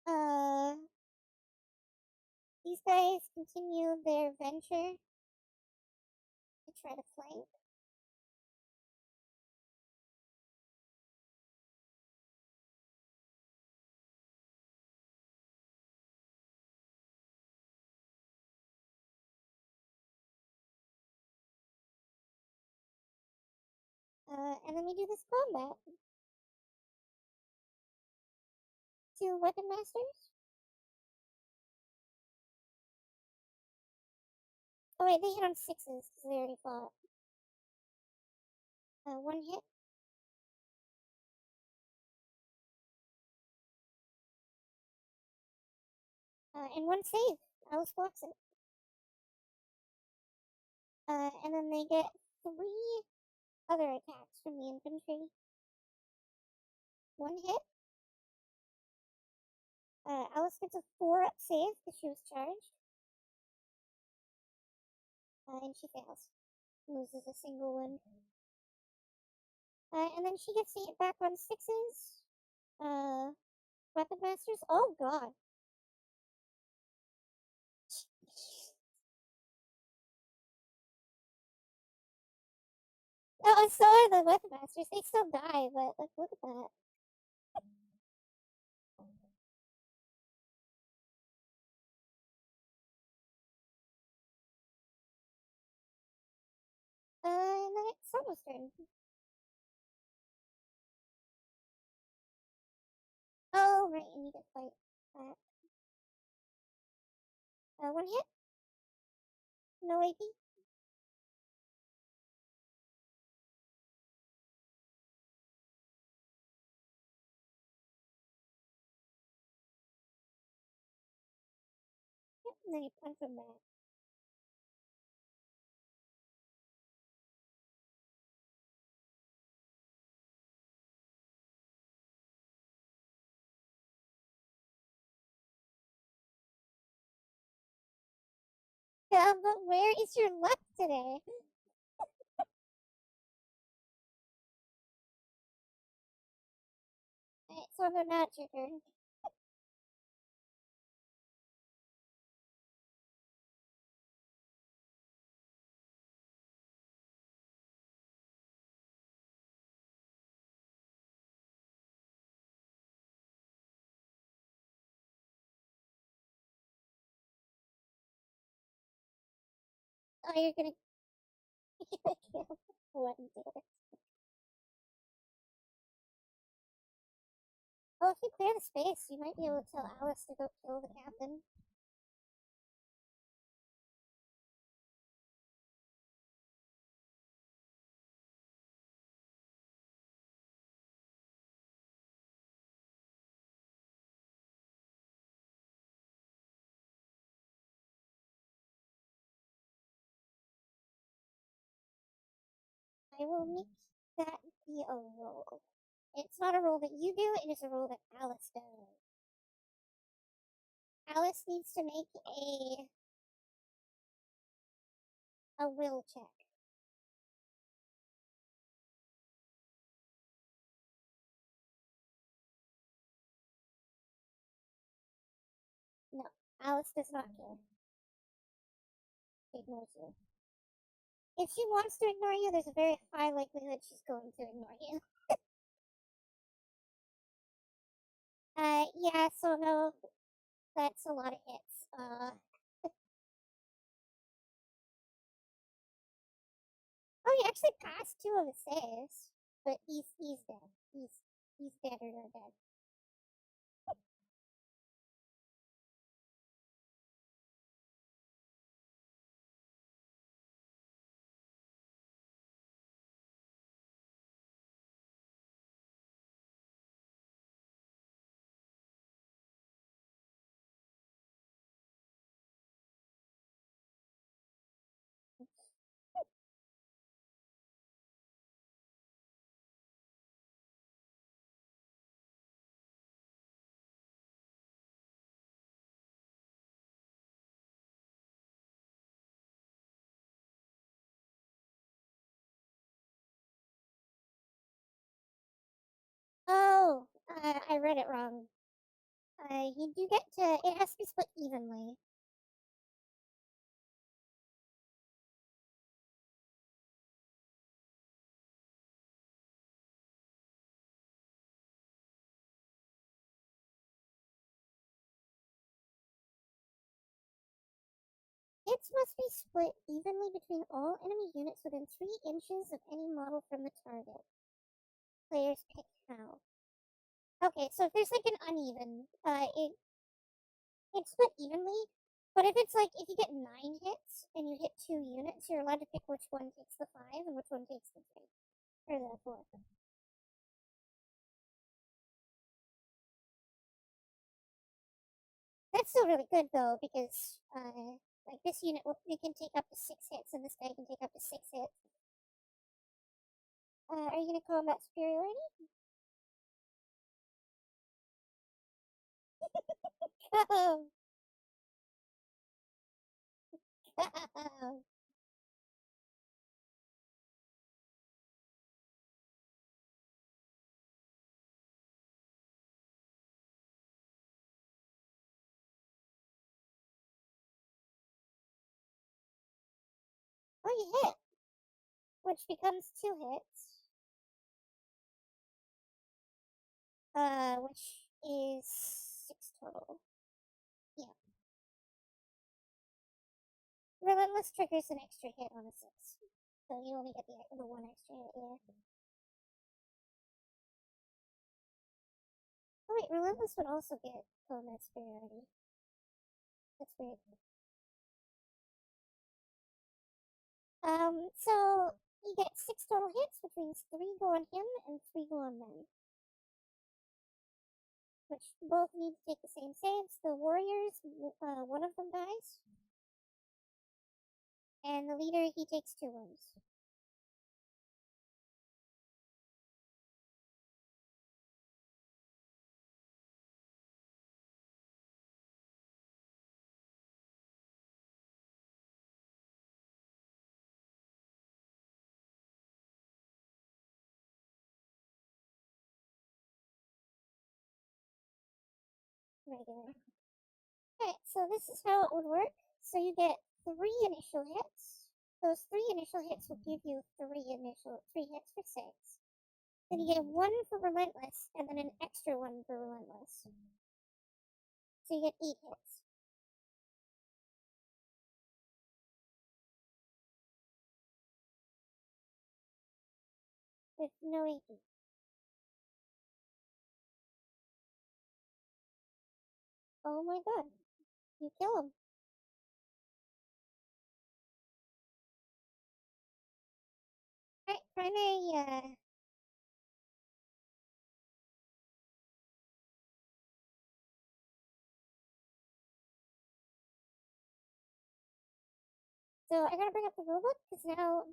Uh, these guys continue their venture to try to flank. And then we do this combat. 2 weapon masters. Oh wait, they hit on 6s because they already fought. 1 hit. And one save. Alice blocks it. And then they get 3 other attacks from the infantry. 1 hit. Alice gets a 4-up save because she was charged. And she fails. Loses a single one. And then she gets to hit back on 6s. Weapon Masters. Oh god. Oh, so are the Weapon Masters. They still die, but like, look at that. And then it's Summer's turn. Oh, right, you need to fight that. 1 hit. No AP. Yep, and then you punch him back. Yeah, but where is your luck today? Alright, so they're not your turn. Oh, you're gonna kill one dude. Oh, if you clear the space, you might be able to tell Alice to go kill the captain. I will make that be a roll. It's not a roll that you do, it is a roll that Alice does. Alice needs to make a will check. No, Alice does not care. She ignores you. If she wants to ignore you, there's a very high likelihood she's going to ignore you. Yeah, so no, that's a lot of hits. Oh, you actually passed 2 of his saves, but he's dead. He's dead or dead. Oh, I read it wrong. You do get to. It has to be split evenly. Hits must be split evenly between all enemy units within 3 inches of any model from the target. Players pick how. Okay, so if there's like an uneven, it's split evenly. But if it's like if you get 9 hits and you hit 2 units, you're allowed to pick which one takes the 5 and which one takes the 3 or the 4. That's still really good though, because like this unit, they can take up to 6 hits, and this guy can take up to 6 hits. Are you gonna combat superiority? Oh, oh, oh, you hit, which becomes 2 hits. Which is 6 total. Yeah. Relentless triggers an extra hit on a 6. So you only get the one extra hit, yeah. Oh wait, Relentless would also get combat superiority. That's weird. So you get 6 total hits, which means 3 go on him and 3 go on them. Which both need to take the same saves. The warriors, one of them dies. And the leader, he takes 2 wounds. Regular. Alright, so this is how it would work. So you get 3 initial hits. Those 3 initial hits will give you 3 hits for 6. Then you get 1 for Relentless, and then an extra 1 for Relentless. So you get 8 hits. With no AP. Oh my god. You kill him. Alright, primary, So I gotta bring up the rulebook, because now,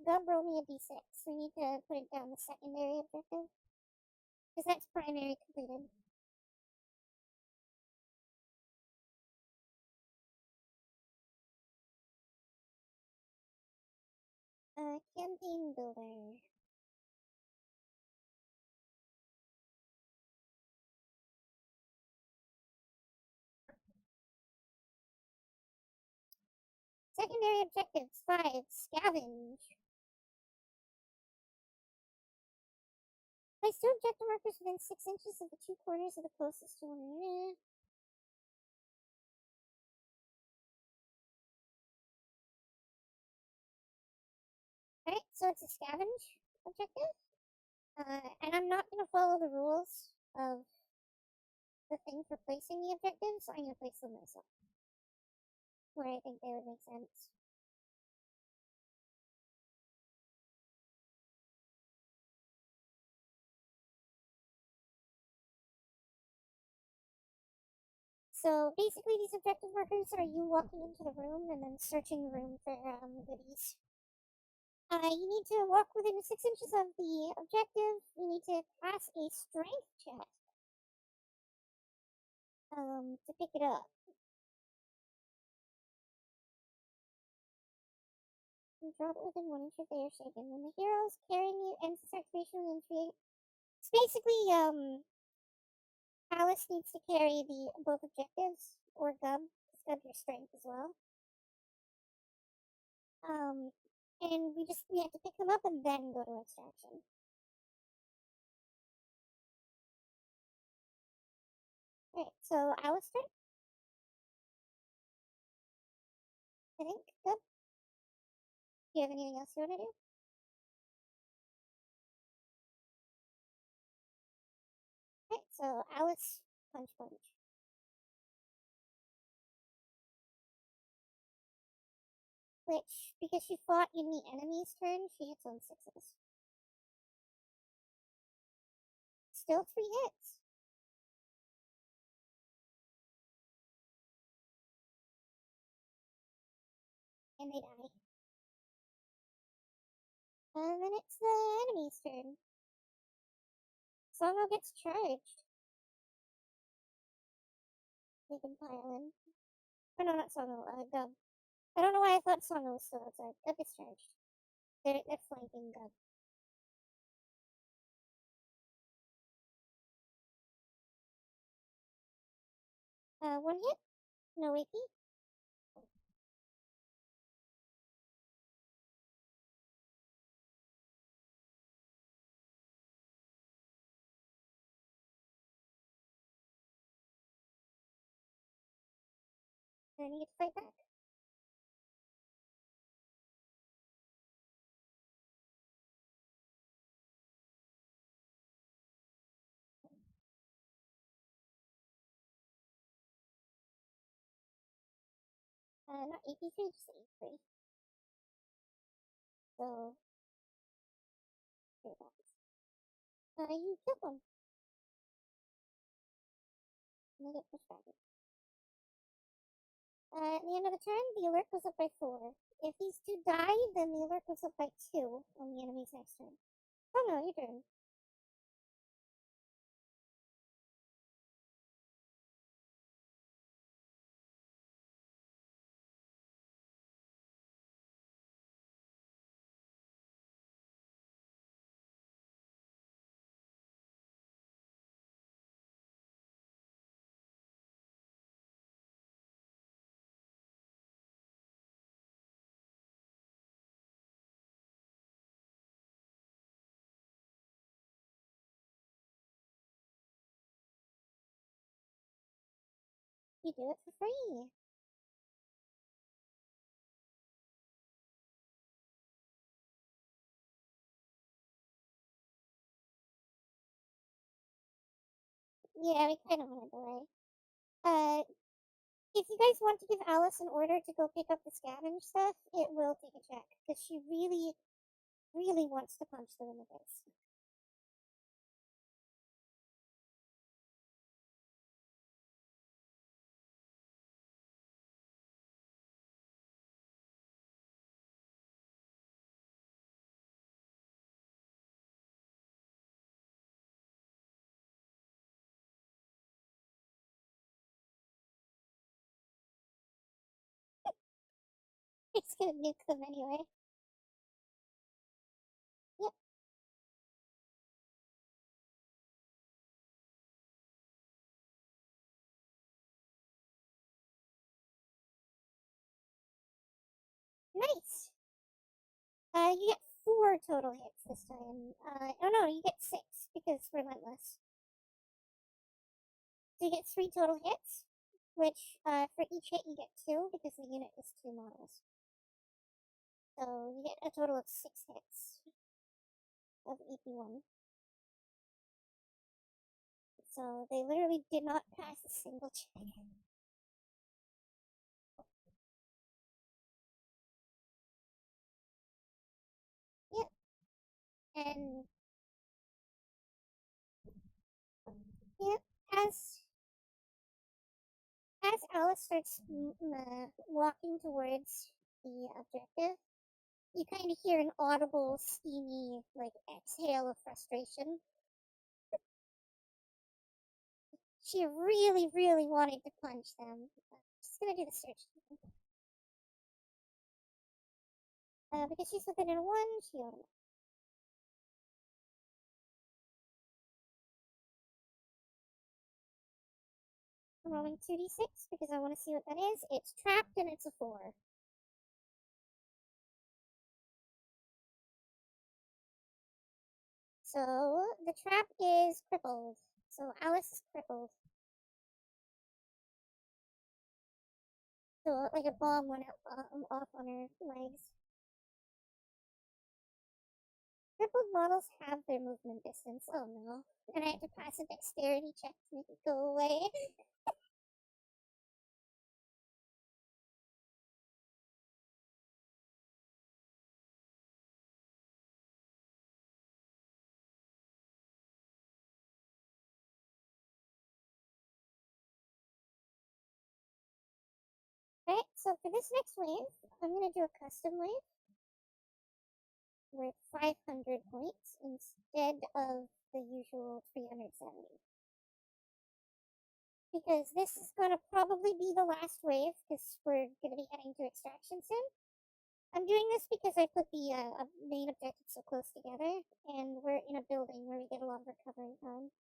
Gub rolled me a d6. So we need to put it down the secondary objective. Because that's primary completed. Campaign builder. Secondary objectives 5. Scavenge. Place 2 objective markers within 6 inches of the 2 corners of the closest one. Alright, so it's a scavenge objective. And I'm not gonna follow the rules of the thing for placing the objectives. I'm gonna place them myself. Where I think they would make sense. So basically, these objective markers are you walking into the room and then searching the room for goodies. You need to walk within 6 inches of the objective. You need to pass a strength check to pick it up. You drop it within 1 inch of the air shaken. When the hero is carrying it ends its activation within 3. It's basically, Alice needs to carry the both objectives, or Gub. It's Gub your strength as well. And we have to pick them up and then go to extraction. Alright, so Alice turn. I think. Good. Do you have anything else you want to do? Okay, so Alice punch punch. Which, because she fought in the enemy's turn, she hits on 6s. Still 3 hits. and they die. And then it's the enemy's turn. Songo gets charged. They can pile in. Oh no, not Songo, Gub. I don't know why I thought Songo was still outside. Gub gets charged. They're flanking Gub. One hit. No AP. Then you get to fight back. Not AP3, just AP3. So, here it happens. You kill them. And they get pushed back. At the end of the turn, the alert goes up by 4. If these two die, then the alert goes up by 2 on the enemy's next turn. Oh no, your turn. You do it for free. Yeah, we kind of want to delay. If you guys want to give Alice an order to go pick up the scavenge stuff, it will take a check, because she really, really wants to punch them in the face. It's gonna nuke them anyway. Yep. Nice! You get 4 total hits this time. Oh no, you get 6, because relentless. So you get 3 total hits, which, for each hit you get 2, because the unit is 2 models. So you get a total of 6 hits of EP1. So they literally did not pass a single check. Yep. And yep, as Alice starts walking towards the objective, you kind of hear an audible, steamy, like, exhale of frustration. She really, really wanted to punch them. She's gonna do the search. Because she's within a 1, she owns it. I'm rolling 2d6 because I want to see what that is. It's trapped and it's a 4. So the trap is crippled. So Alice is crippled. So like a bomb went off on her legs. Crippled models have their movement distance. Oh no. And I have to pass a dexterity check to make it go away. Right, So for this next wave, I'm gonna do a custom wave with 500 points instead of the usual 370. Because this is gonna probably be the last wave, because we're gonna be heading to extraction soon. I'm doing this because I put the main objectives so close together, and we're in a building where we get a lot of recovery time.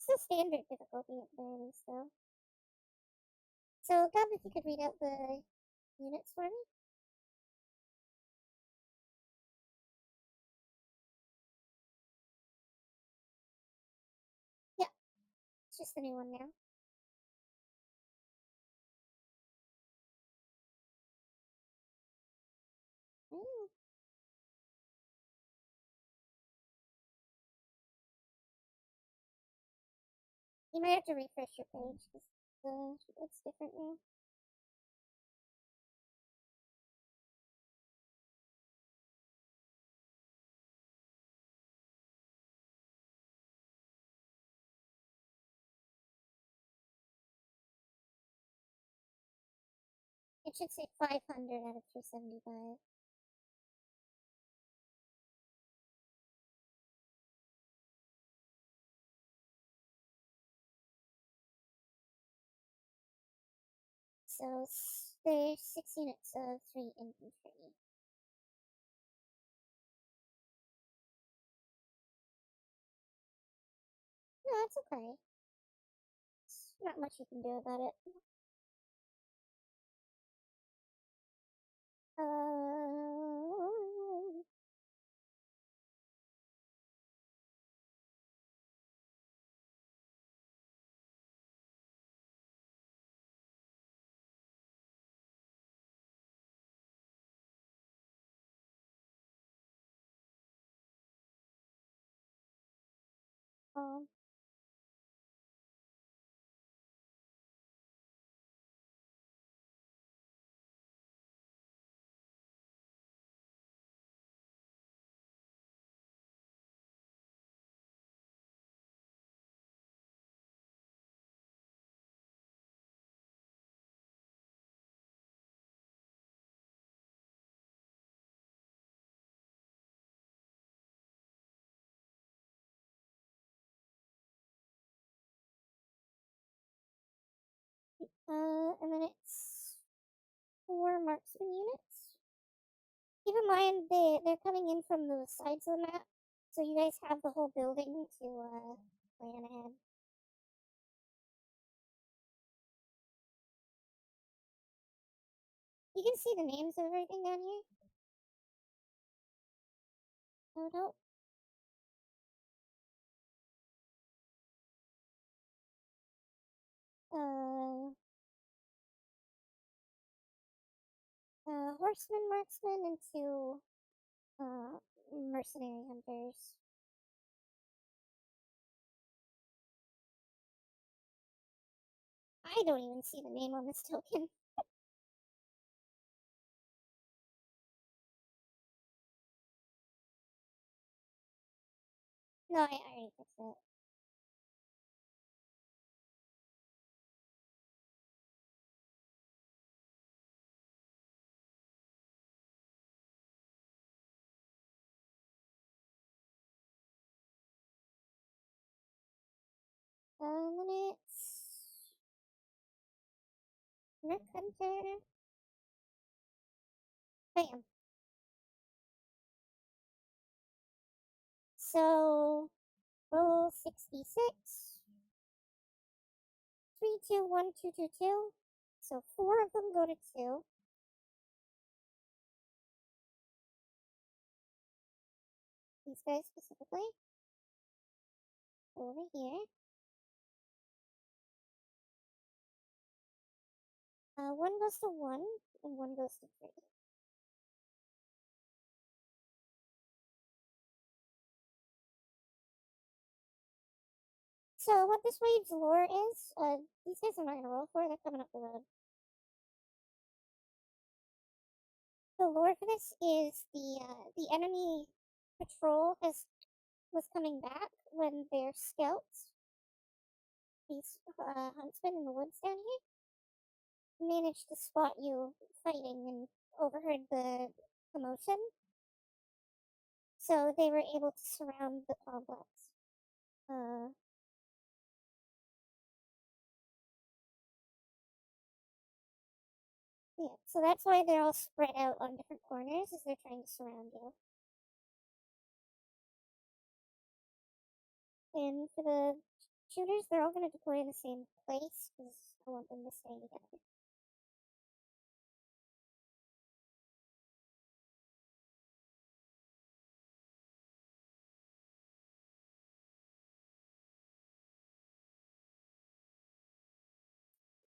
It's a standard difficulty at the very least, though. So, Gab, if you could read out the units for me. Yeah, it's just the new one now. Mm. You might have to refresh your page because it's different now. It should say 500 out of 375. So there's 6 units of 3 infantry. No, it's okay. There's not much you can do about it. Uh, um, and then it's 4 marksman units. Keep in mind they're coming in from the sides of the map, so you guys have the whole building to plan ahead. You can see the names of everything down here. Oh no. Uh, horseman, marksman, and 2 mercenary hunters. I don't even see the name on this token. No, I already fixed it. Then it's Merc Hunter. Bam. So roll 66. 3, 2, 1, 2, 2, 2. So 4 of them go to 2. These guys specifically. Over here. One goes to 1, and one goes to 3. So what this wave's lore is, these guys I'm not gonna roll for, they're coming up the road. The lore for this is the enemy patrol was coming back when their scouts these huntsmen in the woods down here managed to spot you fighting and overheard the commotion, so they were able to surround the complex. Uh, yeah, so that's why they're all spread out on different corners as they're trying to surround you. And for the shooters, they're all going to deploy in the same place because I want them to stay together.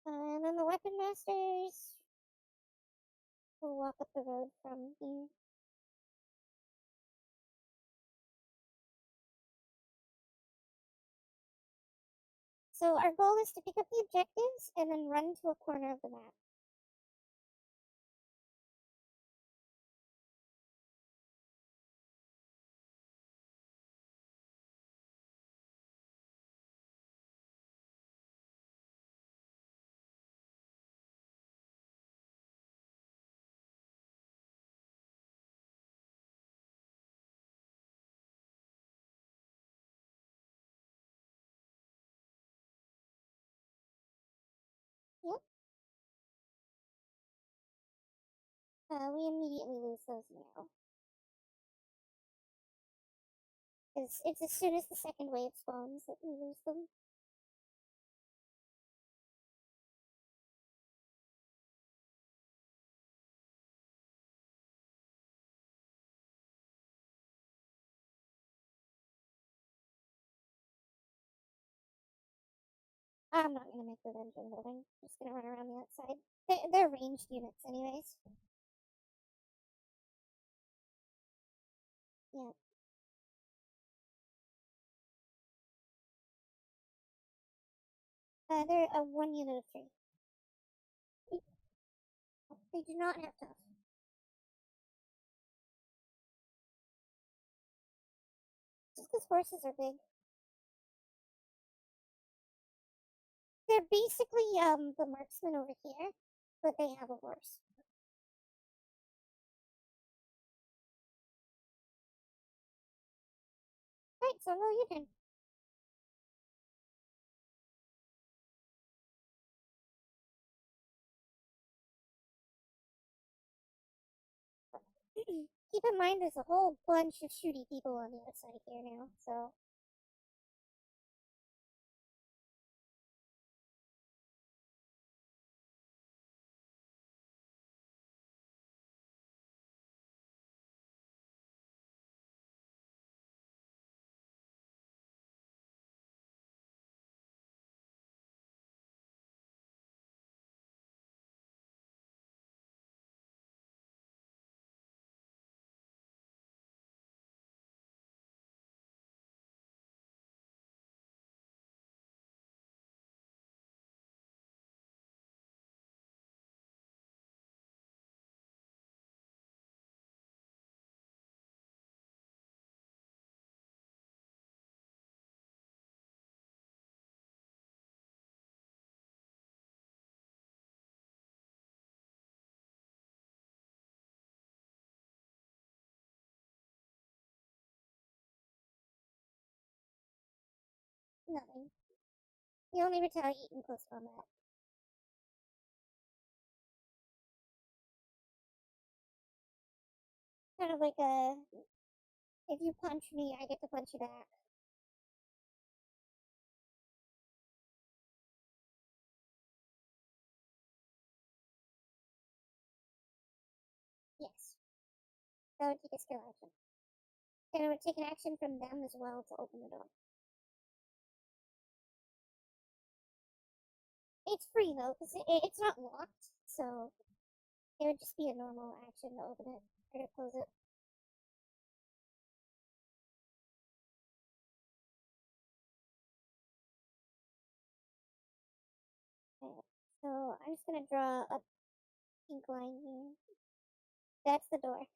And then the weapon masters will walk up the road from here. So our goal is to pick up the objectives and then run to a corner of the map. Yep. We immediately lose those now. Because it's as soon as the second wave spawns that we lose them. I'm not gonna make the dungeon building. I'm just gonna run around the outside. They're ranged units, anyways. Yeah. They're a 1 unit of 3. They do not have tough. Just because horses are big. They're basically the marksmen over here, but they have a horse. Right, so no, you can. Keep in mind there's a whole bunch of shooty people on the outside here now, so nothing. You only retaliate in close combat. Kind of like a, if you punch me, I get to punch you back. Yes, that would take a skill action. And it would take an action from them as well to open the door. It's free though, because it's not locked, so it would just be a normal action to open it or to close it. Right. So I'm just gonna draw a pink line here. That's the door.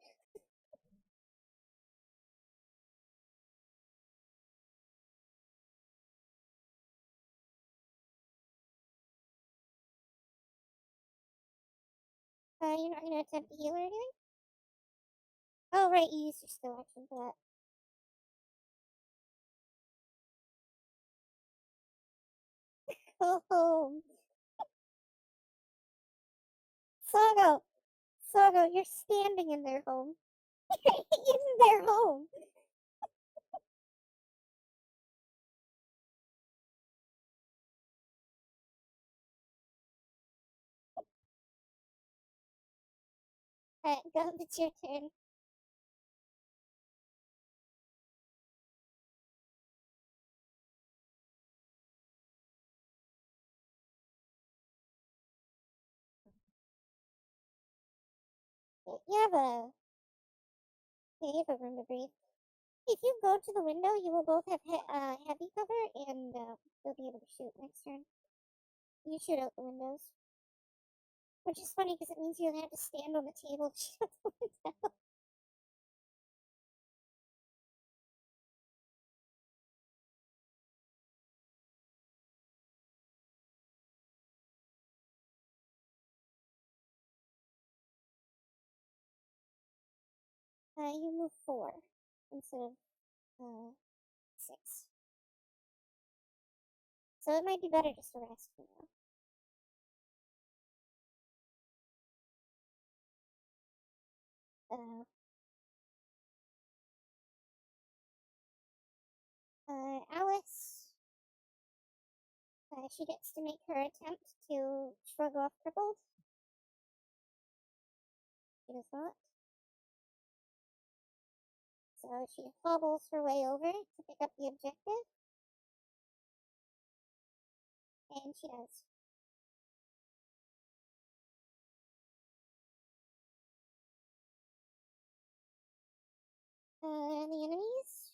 You're not gonna attempt to heal or anything? Oh, right, you used your skill action for that. Go home. Sago! Sago, you're standing in their home. In their home! Alright, go, it's your turn. You have a... Yeah, you have a room to breathe. If you go to the window, you will both have heavy cover, and you'll be able to shoot next turn. You shoot out the windows. Which is funny, because it means you have to stand on the table to shoot out the window. You move 4 instead of 6. So it might be better just to rest for now. Alice, she gets to make her attempt to shrug off crippled. She does not. So she hobbles her way over to pick up the objective. And she does. And the enemies,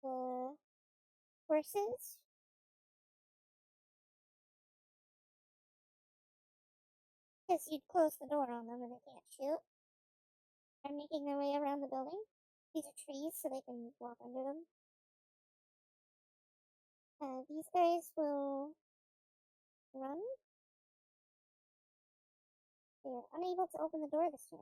the horses, because you'd close the door on them and they can't shoot, are making their way around the building. These are trees, so they can walk under them. These guys will run. They're unable to open the door this turn.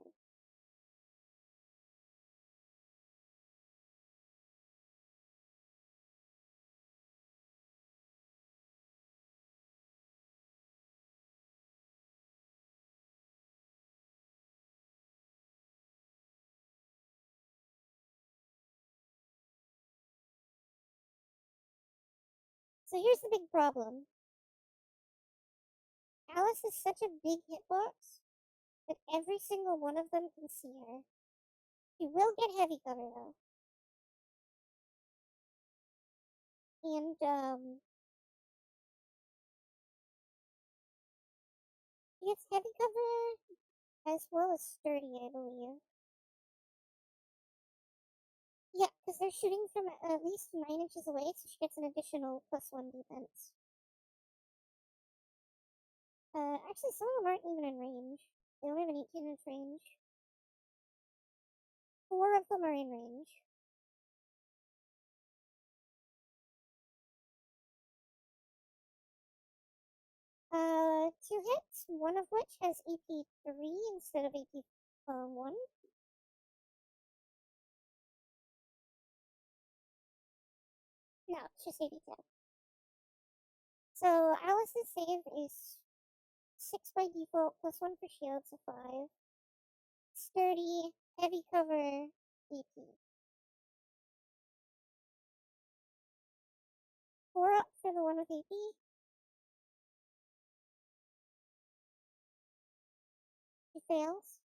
So here's the big problem. Alice is such a big hitbox that every single one of them can see her. She will get heavy cover though. And she gets heavy cover as well as sturdy, I believe. Yeah, because they're shooting from at least 9 inches away, so she gets an additional +1 defense. Actually, some of them aren't even in range. They only have an 18-inch range. 4 of them are in range. Two hits, one of which has AP 3 instead of AP 1. No, it's just AP 10. So Alice's save is 6 by default, +1 for shield, so 5. Sturdy, heavy cover, AP. 4 up for the one with AP. She fails.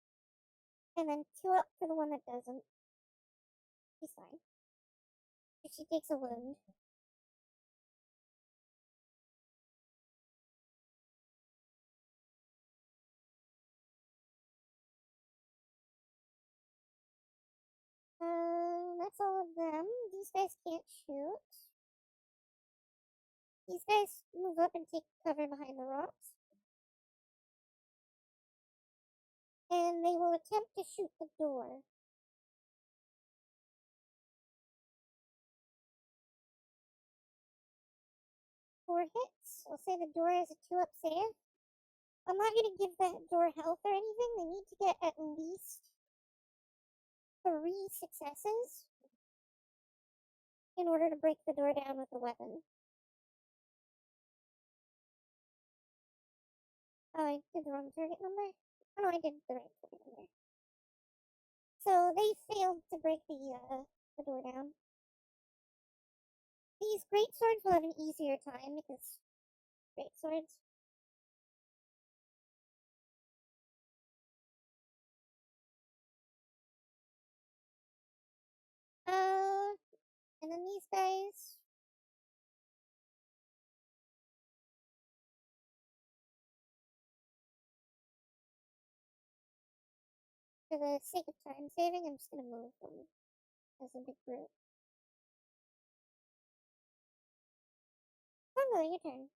And then 2 up for the one that doesn't. She's fine. She takes a wound. That's all of them. These guys can't shoot. These guys move up and take cover behind the rocks. And they will attempt to shoot the door. 4 hits. I'll say the door is a 2-up save. I'm not gonna give that door health or anything. They need to get at least 3 successes in order to break the door down with a weapon. Oh, I did the wrong target number? Oh no, I did the right target number. So they failed to break the door down. These great swords will have an easier time because great swords. Uh, and then these guys. For the sake of time saving, I'm just gonna move them as a big group. Congo, your turn.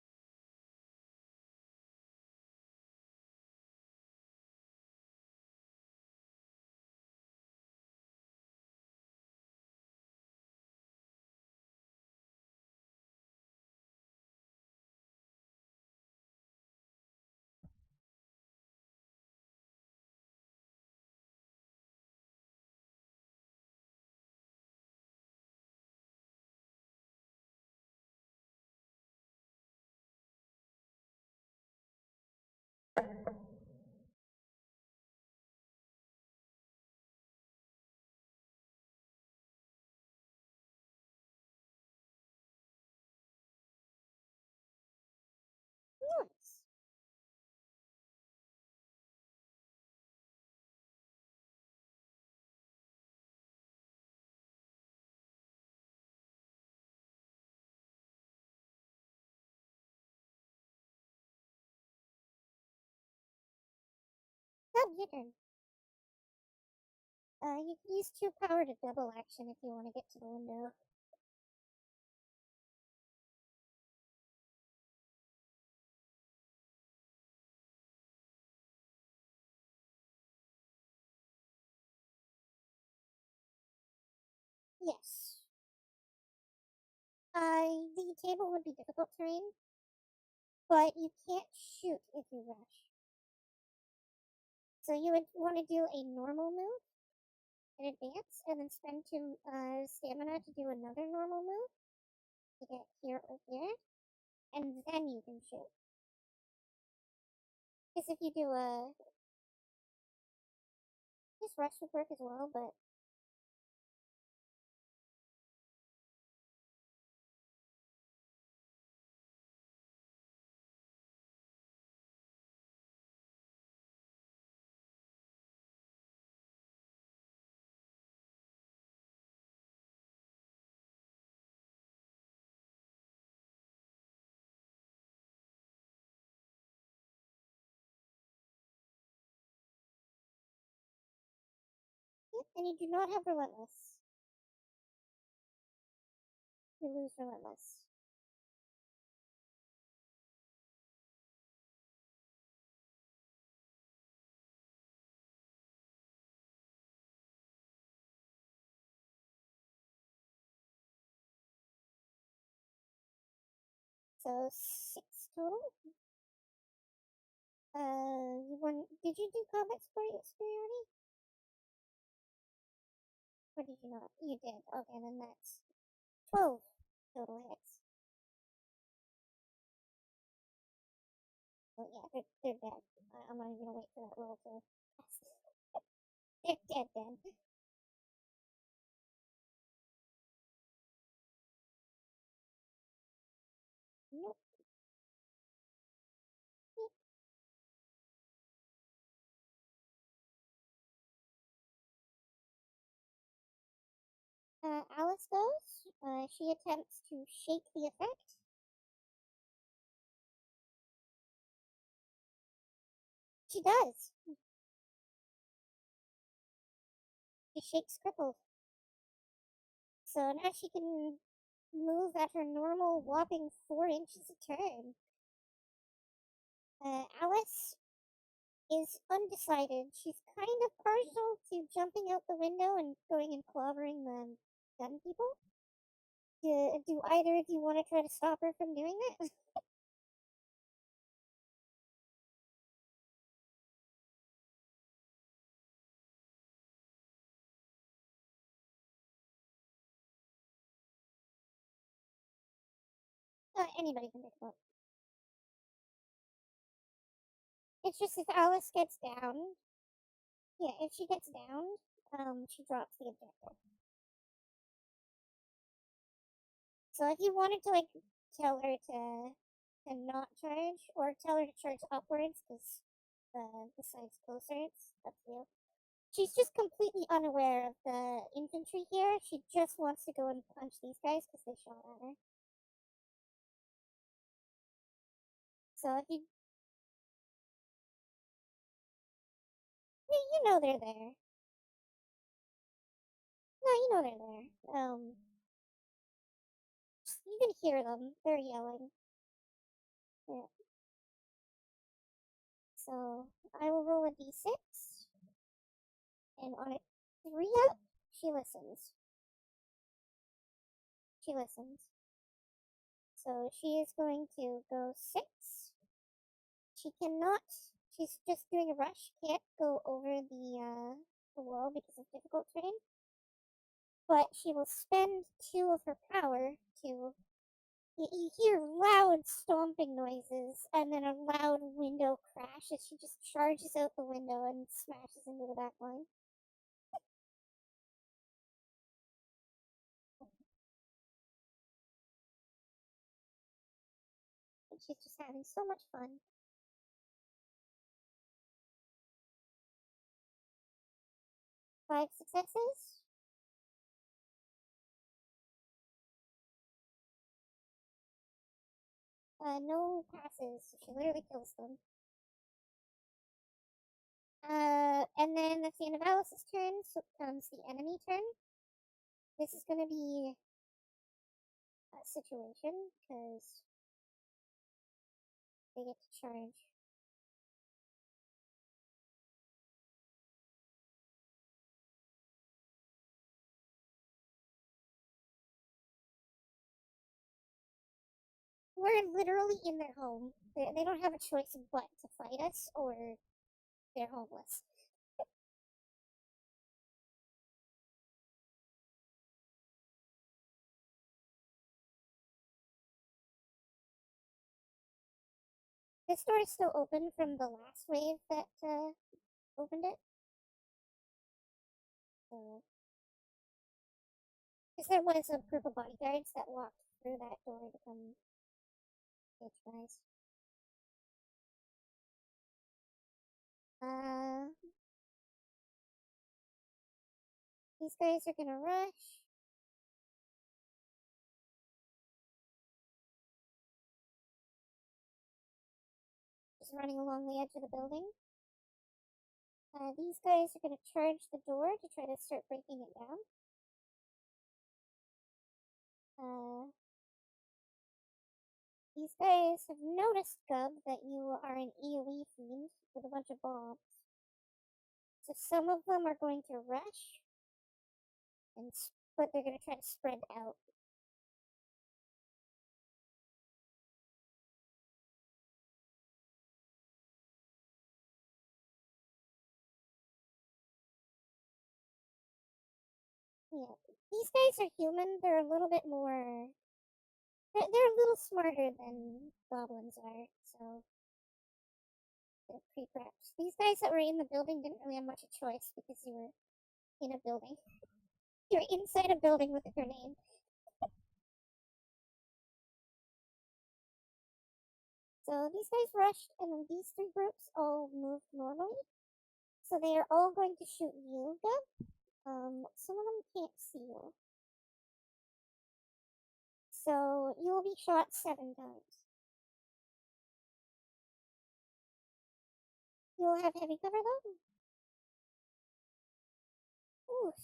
Nice. Oh, your turn. You can use 2 power to double action if you want to get to the window. Yes. The table would be difficult terrain, but you can't shoot if you rush. So you would want to do a normal move in advance, and then spend 2 stamina to do another normal move to get here or here, and then you can shoot. Because if you do this rush would work as well, but yep, and you do not have relentless. You lose relentless. So 6 total. You want? Did you do combat superiority? Or did you not? You did. Okay, then that's 12 total hits. Oh yeah, they're dead. I'm not even gonna wait for that roll to pass. They're dead then. Nope. Alice goes. She attempts to shake the effect. She does. She shakes crippled. So now she can move at her normal whopping 4 inches a turn. Alice is undecided. She's kind of partial to jumping out the window and going and clobbering the gun people. Do either of you want to try to stop her from doing that? Anybody can pick them up. It's just if Alice gets down, yeah, if she gets downed, she drops the objective. So if you wanted to, like, tell her to not charge, or tell her to charge upwards, because the side's closer, it's up to you. She's just completely unaware of the infantry here. She just wants to go and punch these guys because they shot at her. So if you... Yeah, you know they're there. No, you know they're there. You can hear them. They're yelling. Yeah. So I will roll a d6, and on a 3 up, she listens. She listens. So she is going to go 6. She cannot. She's just doing a rush. Can't go over the wall because of difficult terrain. But she will spend 2 of her power to... You hear loud stomping noises and then a loud window crash as she just charges out the window and smashes into the back line. And she's just having so much fun. 5 successes. No passes. So she literally kills them. And then that's the end of Alice's turn, so it comes the enemy turn. This is gonna be a situation, because they get to charge. We're literally in their home. They don't have a choice but to fight us, or they're homeless. This door is still open from the last wave that opened it. So, because there was a group of bodyguards that walked through that door to come get you guys. These guys are gonna rush. Just running along the edge of the building. These guys are gonna charge the door to try to start breaking it down. These guys have noticed, Gub, that you are an AOE fiend with a bunch of bombs. So some of them are going to rush, but they're going to try to spread out. Yeah, these guys are human. They're a little bit more... They're a little smarter than goblins are, so they're pre-prepped. These guys that were in the building didn't really have much of a choice because you were in a building. You're inside a building with a grenade. So these guys rushed, and then these 3 groups all moved normally. So they are all going to shoot you, Gub. Some of them can't see you. So you will be shot 7 times. You will have heavy cover though. Oof.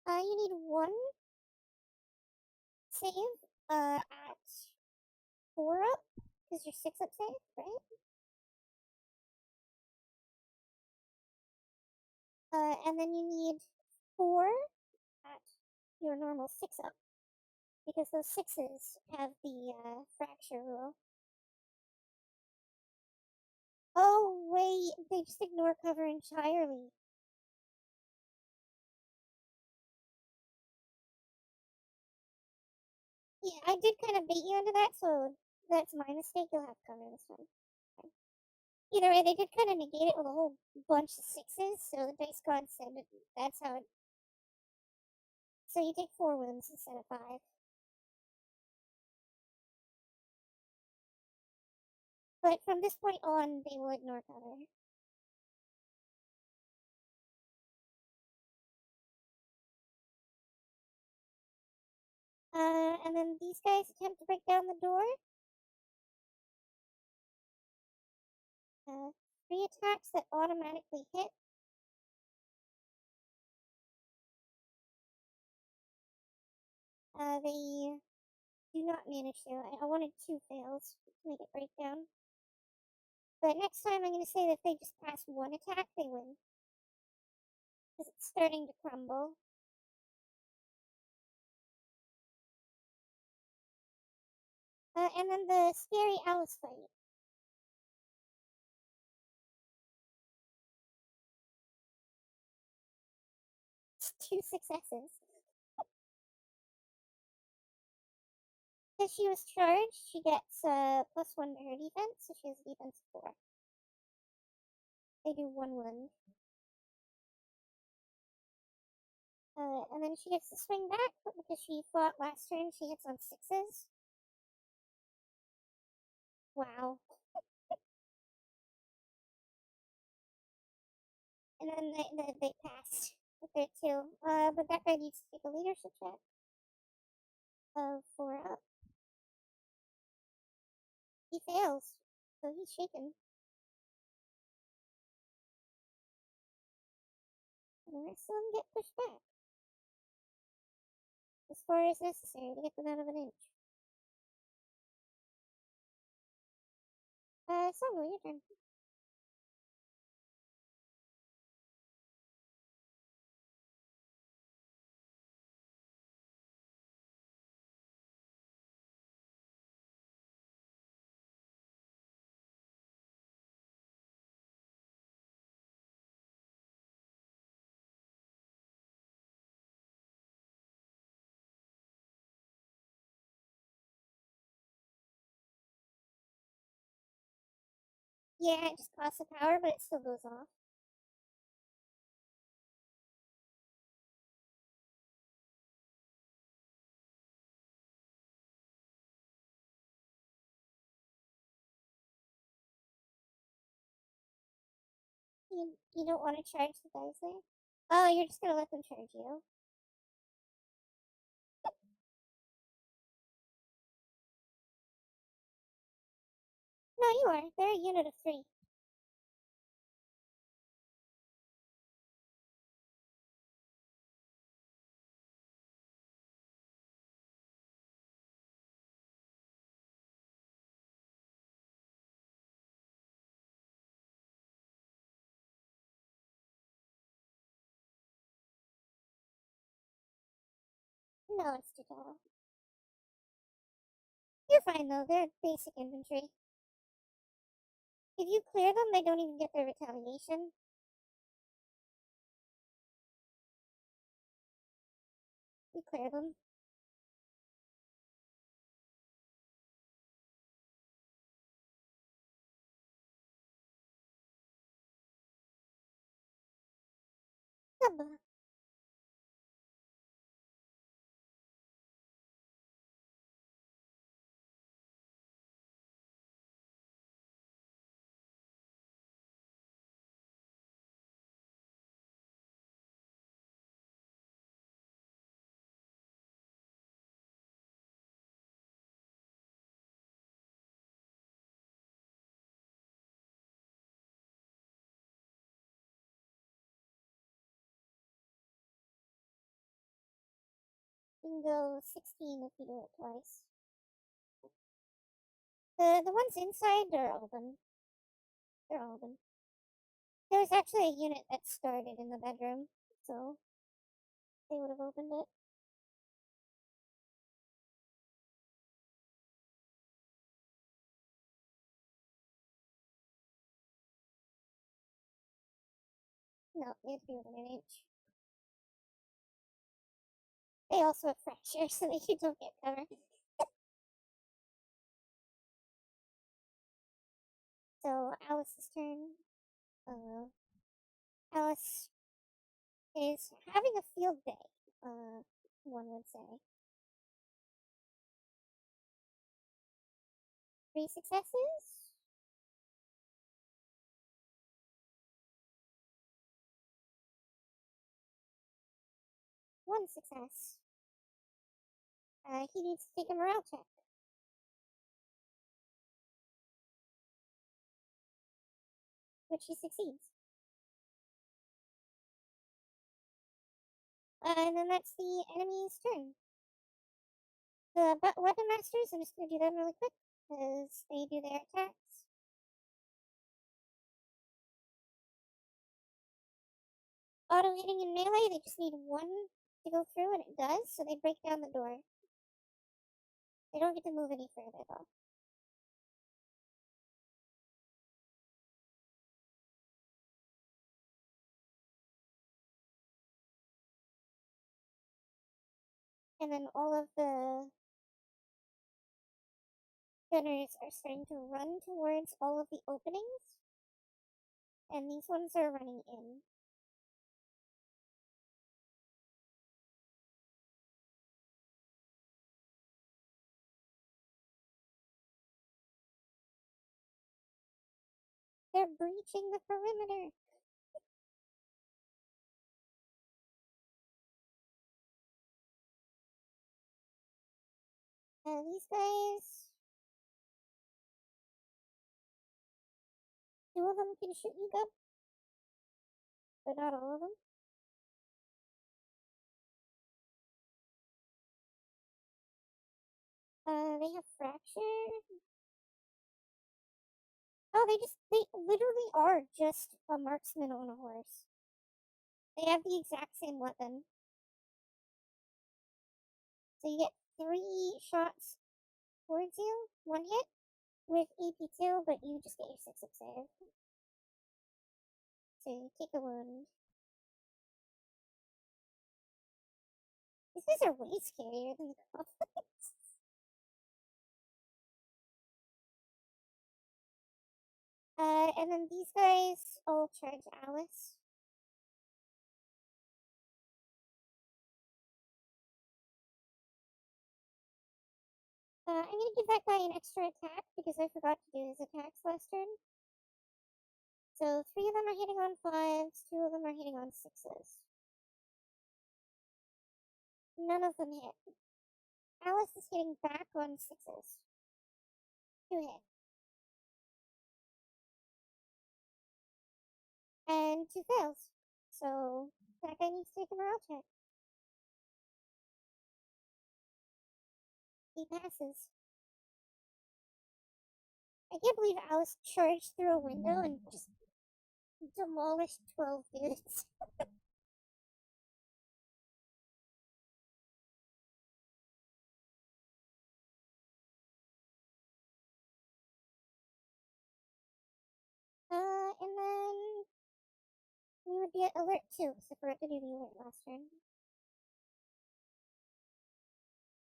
You need 1 save at 4 up, because you're 6 up save, right? And then you need 4 at your normal 6 up, because those 6s have the fracture rule. Oh wait, they just ignore cover entirely. Yeah, I did kind of bait you into that, so that's my mistake. You'll have cover this one. Either way, they did kind of negate it with a whole bunch of sixes, so the dice god said that that's how it. So you take 4 wounds instead of 5. But from this point on, they will ignore cover. And then these guys attempt to break down the door. 3 attacks that automatically hit. They do not manage to. I wanted 2 fails to make it break down. But next time I'm going to say that if they just pass 1 attack, they win. Because it's starting to crumble. And then the scary Alice fight. It's 2 successes. Because she was charged, she gets +1 to her defense, so she has defense 4. They do 1 wound. And then she gets to swing back, but because she fought last turn, she hits on 6s. Wow. And then they passed with their 2. But that guy needs to take a leadership check of 4 up. He fails, so he's shaken. And the rest of them get pushed back as far as necessary to get them out of an inch. Songo, your turn. Yeah, it just costs a power, but it still goes off. You don't want to charge the guys there? Oh, you're just gonna let them charge you. No, you are. They're a unit of 3. No, it's too tall. You're fine though, they're basic infantry. If you clear them, they don't even get their retaliation. You clear them. Come. You can go 16 if you do it twice. The ones inside are open. They're open. There was actually a unit that started in the bedroom, so they would have opened it. No, they have to be within an inch. They also have fracture, so they don't get cover. So Alice's turn. Alice is having a field day, one would say. 3 successes. One success. He needs to take a morale check, which he succeeds. And then that's the enemy's turn. The weapon masters, I'm just going to do them really quick, because they do their attacks. Auto hitting in melee, they just need 1 to go through, and it does, so they break down the door. They don't get to move any further, though. And then all of the gunners are starting to run towards all of the openings, and these ones are running in. They're breaching the perimeter. These guys, 2 of them can shoot you, go, but not all of them. They have fracture. Oh, they literally are just a marksman on a horse. They have the exact same weapon. So you get 3 shots towards you, 1 hit with AP2, but you just get your 6 up save. So you take a wound. These guys are way scarier than the goblins. And then these guys all charge Alice. I'm gonna give that guy an extra attack because I forgot to do his attacks last turn. So 3 of them are hitting on 5s, 2 of them are hitting on 6s. None of them hit. Alice is hitting back on 6s. 2 hit. And 2 fails. So that guy needs to take a morale check. He passes. I can't believe Alice charged through a window and just demolished 12 dudes. And then we would be at alert 2, so forgot to do the alert last turn.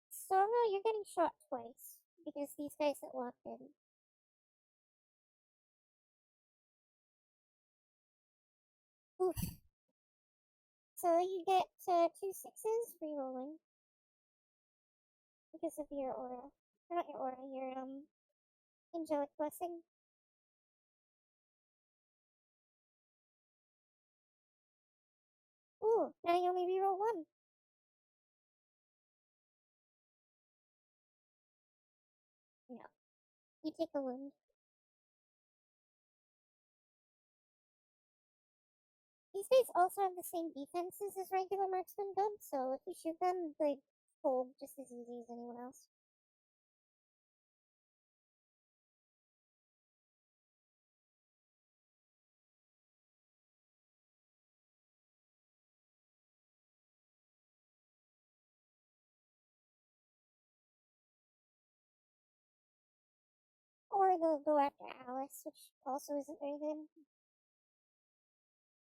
So no, you're getting shot twice because these guys that walked in. Oof. So you get 2 6s rerolling because of your aura. Or not your aura, your angelic blessing. Ooh, now you only reroll 1. No. You take a wound. These guys also have the same defenses as regular marksman don't, so if you shoot them, they fold just as easy as anyone else. Or they'll go after Alice, which also isn't very good.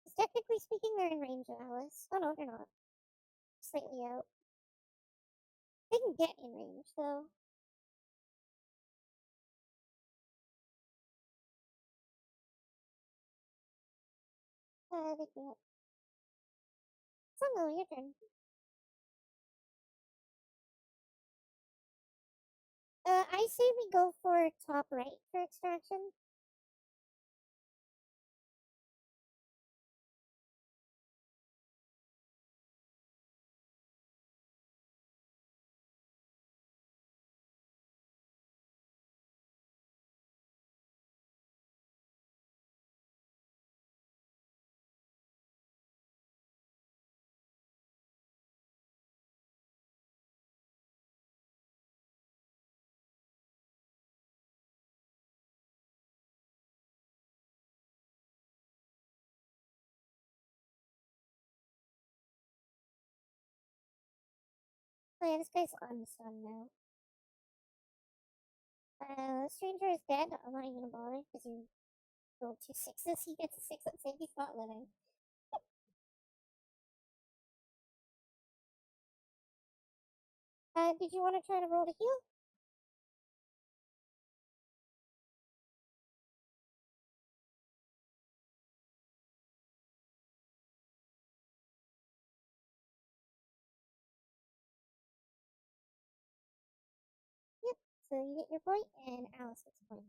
Because technically speaking, they're in range of Alice. Oh no, they're not. Slightly out. They can get in range, though. Big deal. Sungo, your turn. I say we go for top right for extraction. Oh yeah, this guy's on the sun now. Stranger is dead. I'm not even gonna bother because you rolled 2 6s. He gets a 6 and say he's not living. Did you want to try to roll to heal? Yep. So you get your point, and Alice gets a point.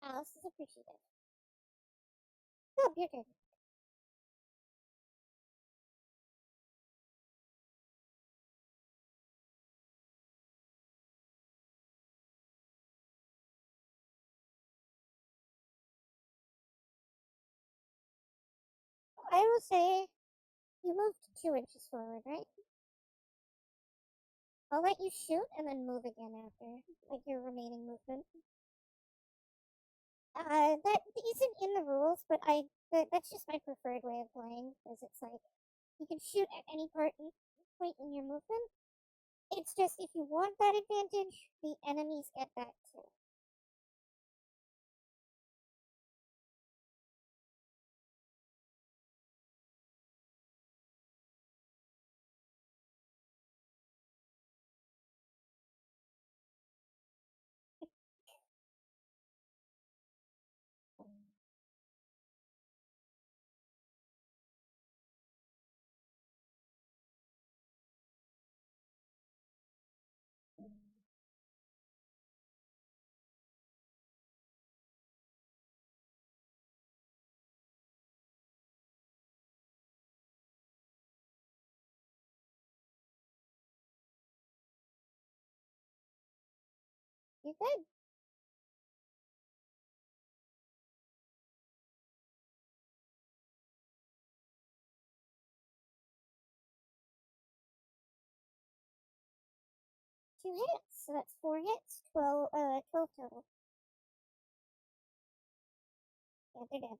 Alice is appreciative. Oh, your turn. I will say you moved 2 inches forward, right? I'll let you shoot and then move again after, like your remaining movement. That isn't in the rules, but that's just my preferred way of playing, because it's like you can shoot at any point in your movement. It's just if you want that advantage, the enemies get that too. You're good. Two hits, so that's 4 hits. 12 total. Yeah, they're dead.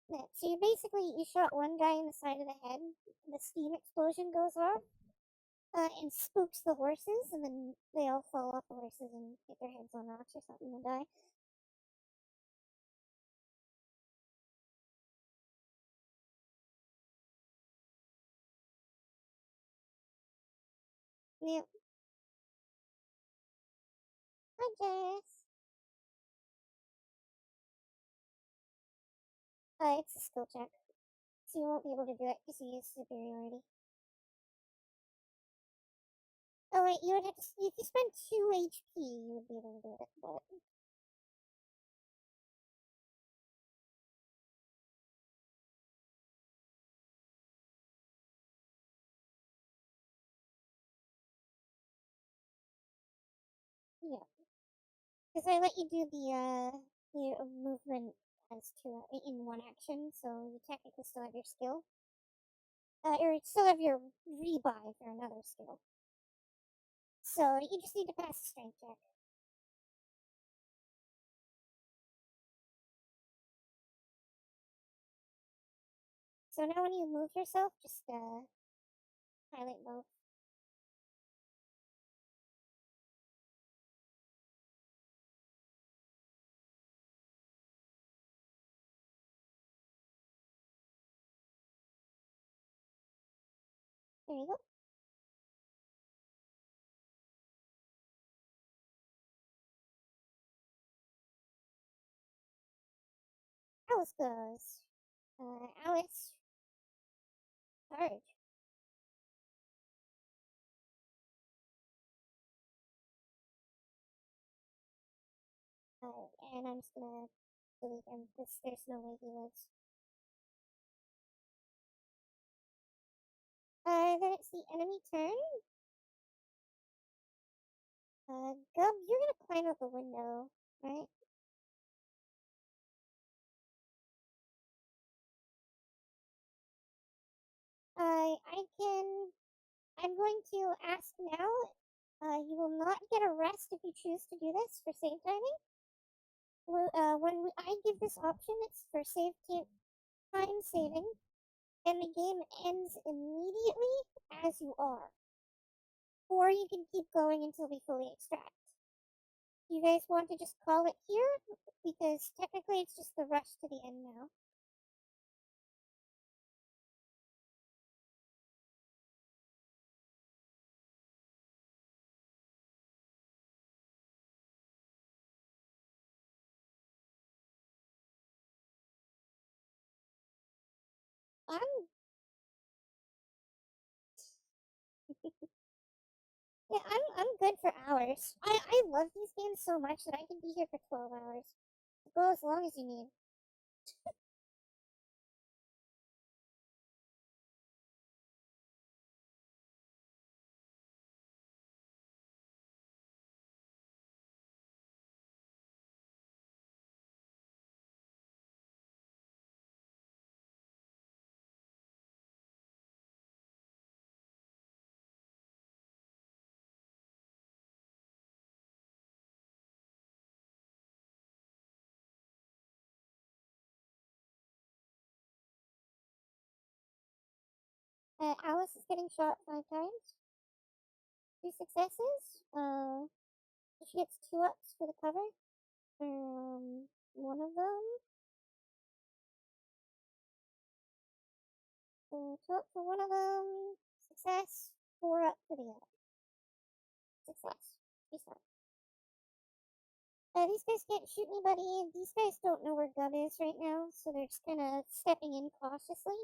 Yeah, so you shot one guy in the side of the head. The steam explosion goes off, and spooks the horses, and then they all fall off the horses and hit their heads on rocks or something and die. Yep. Hi, Jess. It's a skill check, so you won't be able to do it because you use superiority. Oh wait, you would have to, if you spend 2 HP, you would be able to do it, but yeah. Because I let you do the movement as to in one action, so you technically still have your skill. Or you still have your rebuy for another skill. So you just need to pass the strength check. So now when you move yourself, just highlight both. There you go. Alice goes. Alice, charge. And I'm just gonna delete him because there's no way he lives. Then it's the enemy turn. Gub, you're gonna climb out the window, right? I'm going to ask now. You will not get a rest if you choose to do this for save timing. I give this option, it's for time saving, and the game ends immediately as you are. Or you can keep going until we fully extract. You guys want to just call it here? Because technically it's just the rush to the end now. I'm Yeah, I'm good for hours. I love these games so much that I can be here for 12 hours. Go as long as you need. Alice is getting shot 5 times. 2 successes. She gets 2 ups for the cover. One of them. 2 up for one of them. Success. 4 up for the other. Success. She's fine. These guys can't shoot anybody. These guys don't know where Gub is right now, so they're just kind of stepping in cautiously.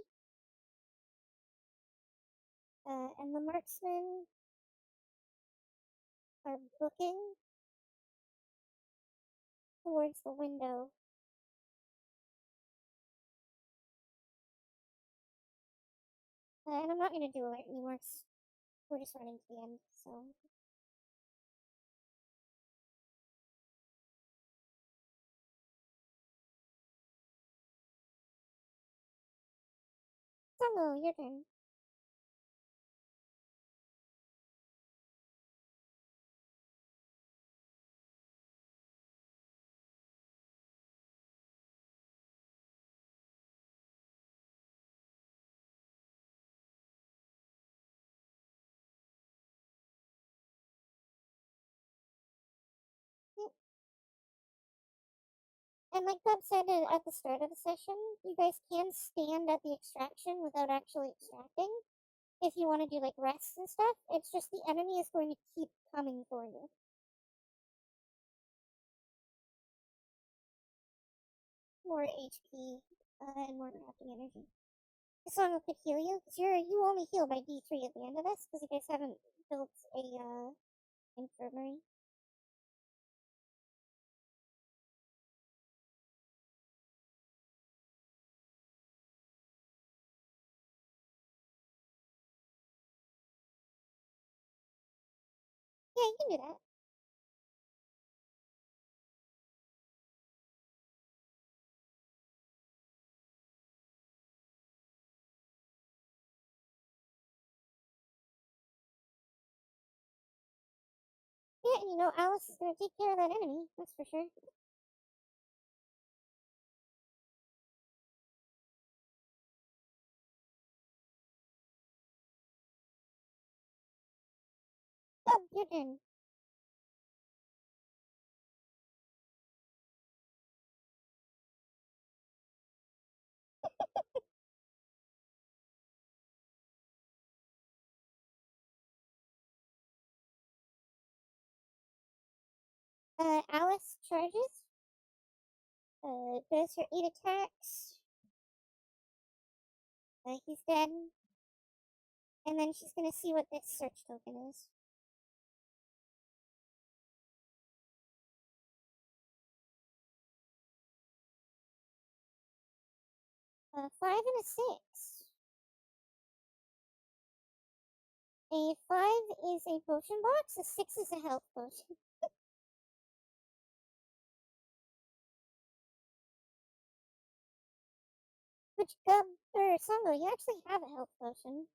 And the marksmen are looking towards the window. And I'm not going to do alert anymore. We're just running to the end, so. Songo, your turn. Yep. And like Bob said at the start of the session, you guys can stand at the extraction without actually extracting. If you want to do like rests and stuff, it's just the enemy is going to keep coming for you. More HP and more crafting energy. This one could heal you because you only heal by D3 at the end of this because you guys haven't built a infirmary. Yeah, you can do that. Yeah, and you know Alice is gonna take care of that enemy, that's for sure. Oh, your turn. Alice charges. does her 8 attacks. He's dead. And then she's gonna see what this search token is. 5 and a 6. A 5 is a potion box, a 6 is a health potion. Which, or Songo, you actually have a health potion.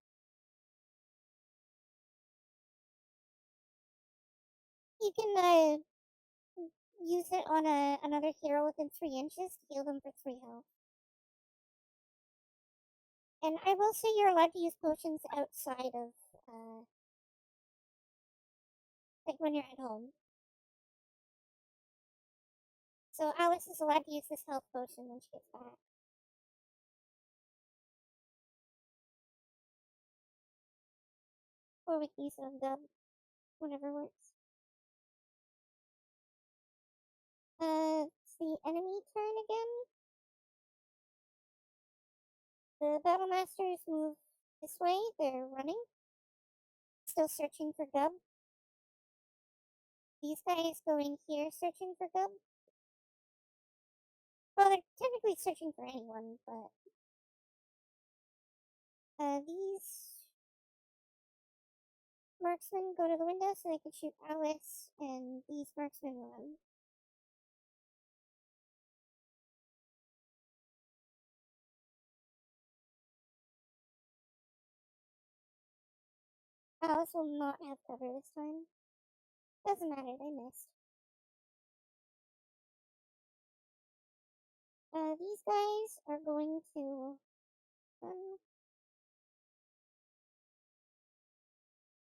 You can, use it on another hero within 3 inches to heal them for 3 health. And I will say you're allowed to use potions outside of, like when you're at home. So Alice is allowed to use this health potion when she gets back. Or we can use it on Dub. Whatever works. It's the enemy turn again. The Battle Masters move this way. They're running. Still searching for Gub. These guys go in here searching for Gub. Well, they're technically searching for anyone, but these marksmen go to the window so they can shoot Alice, and these marksmen run. Alice will not have cover this time. Doesn't matter, they missed. These guys are going to run.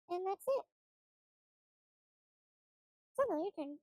And that's it. So no, your turn.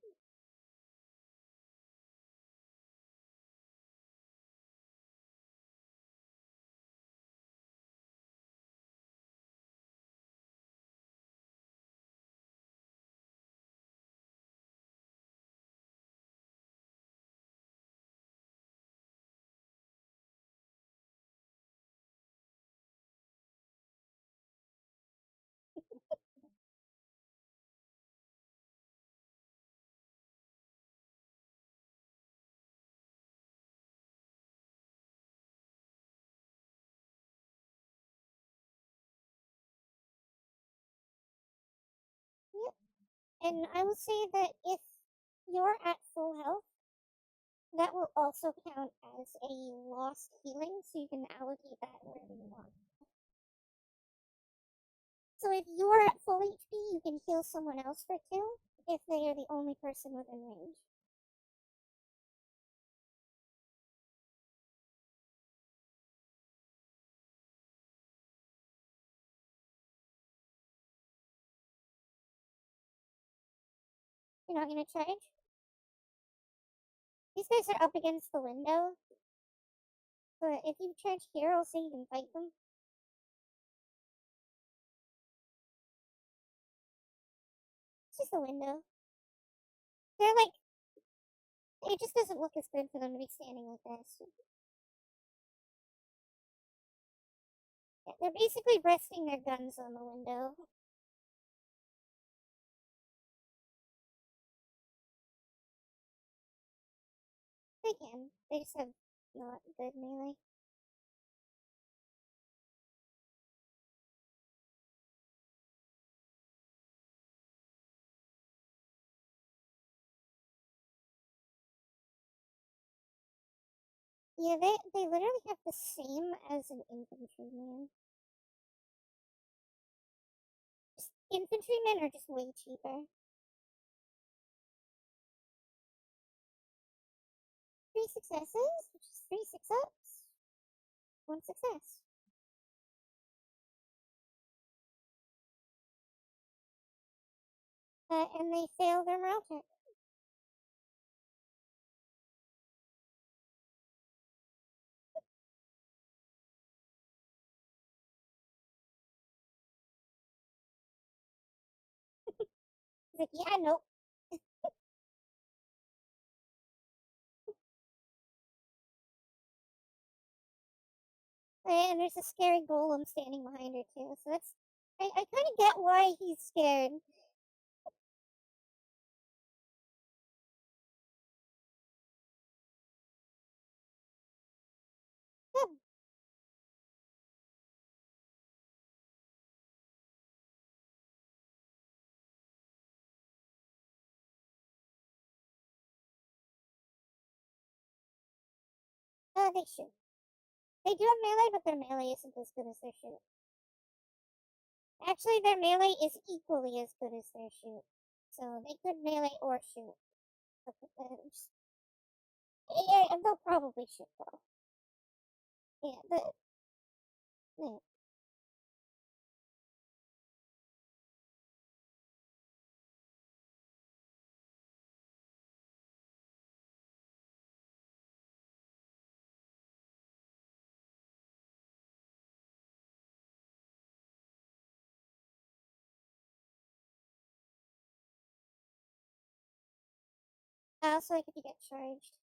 Yep. And I will say that if you're at full health, that will also count as a lost healing, so you can allocate that wherever you want. So if you're at full HP, you can heal someone else for 2 if they are the only person within range. You're not gonna charge? These guys are up against the window. But if you charge here, I'll say you can fight them. It's just a window. They're like, it just doesn't look as good for them to be standing like this. Yeah, they're basically resting their guns on the window. They can. They just have not good melee. Yeah, they literally have the same as an infantryman. Just infantrymen are just way cheaper. 3 successes, which is 3 6-ups. 1 success. And they fail their morale check. He's like, yeah, nope. And there's a scary golem standing behind her too. So that's I kind of get why he's scared. Yeah, they shoot. They do have melee, but their melee isn't as good as their shoot. Actually, their melee is equally as good as their shoot. So they could melee or shoot. But, yeah, they'll probably shoot though. Yeah, yeah. Also, like if you get charged.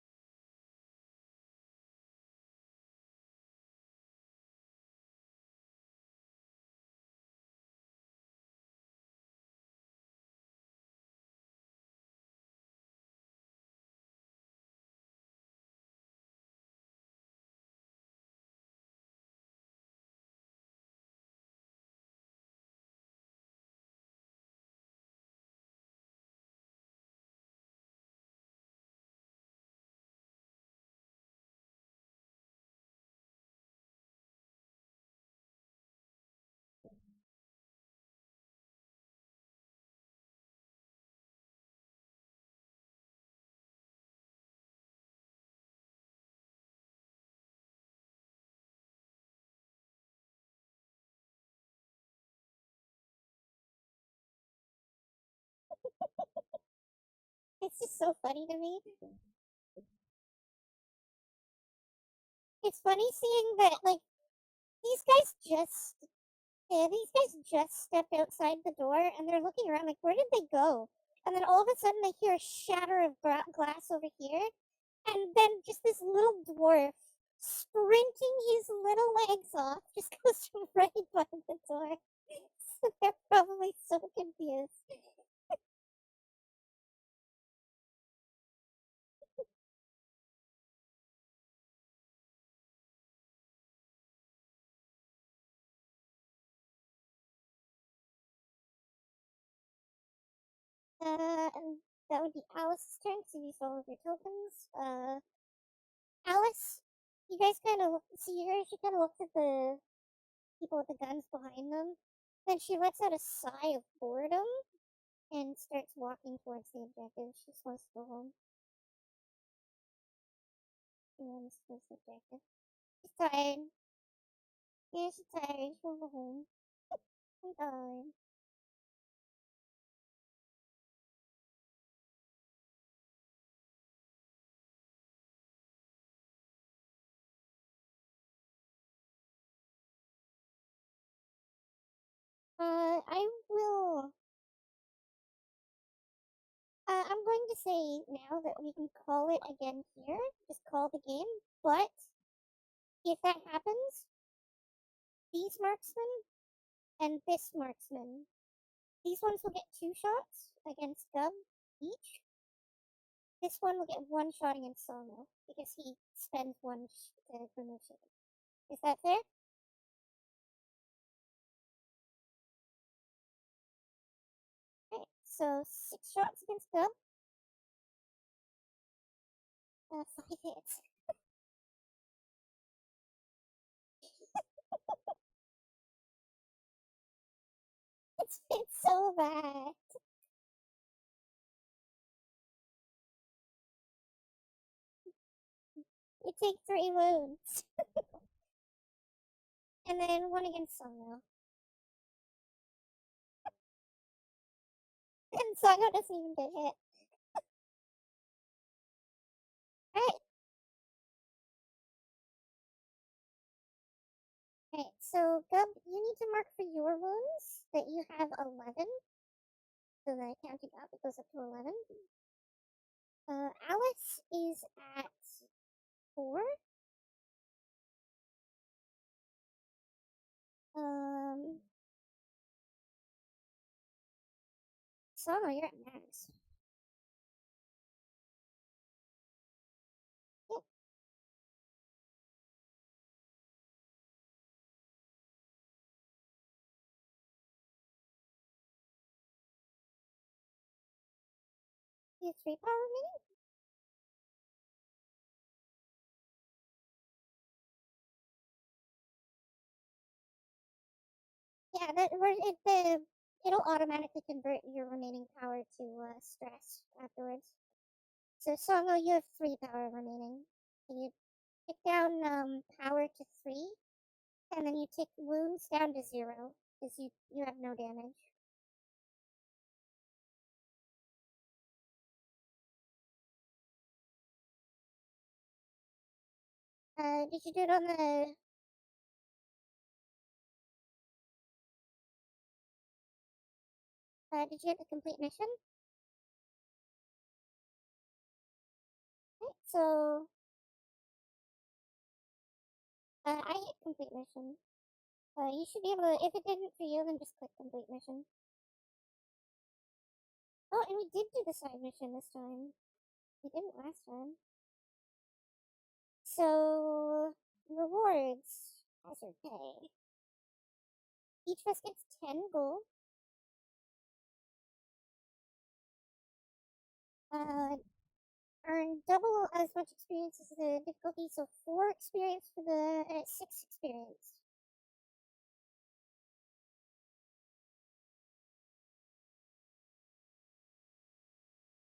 It's just so funny to me. It's funny seeing that like these guys just these guys just stepped outside the door and they're looking around like where did they go? And then all of a sudden they hear a shatter of glass over here, and then just this little dwarf sprinting his little legs off just goes right by the door. So they're probably so confused. And that would be Alice's turn to use all of your tokens. Alice, you guys kind of see her. She kind of looks at the people with the guns behind them. Then she lets out a sigh of boredom and starts walking towards the objective. She just wants to go home. She wants to go to the objective. She's tired. Yeah, she's tired. She wants to go home. I'm tired. I will. I'm going to say now that we can call it again here. Just call the game. But if that happens, these marksmen and this marksman, these ones will get 2 shots against Gub each. This one will get 1 shot against Sono because he spends one to remove shield. Is that fair? Right. So 6 shots against Gub. 5 hits. It's so bad. You take 3 wounds. And then one against Sono. And Sono doesn't even get hit. Alright. Alright, so Gub, you need to mark for your wounds that you have 11. So the counting up, it goes up to 11. Alice is at 4. Um, Sama, you're at max. Yep, you have 3 power remaining? Yeah, it'll automatically convert your remaining power to stress afterwards. So Songo, you have 3 power remaining. So you take down power to 3, and then you take wounds down to 0 because you have no damage. Did you do it on the? Did you get the complete mission? Right, so I hit complete mission. You should be able to. If it didn't for you, then just click complete mission. Oh, and we did do the side mission this time. We didn't last time. So rewards, hazard pay. Each of us gets 10 gold. Uh, earn double as much experience as the difficulty, so 4 experience for the 6 experience.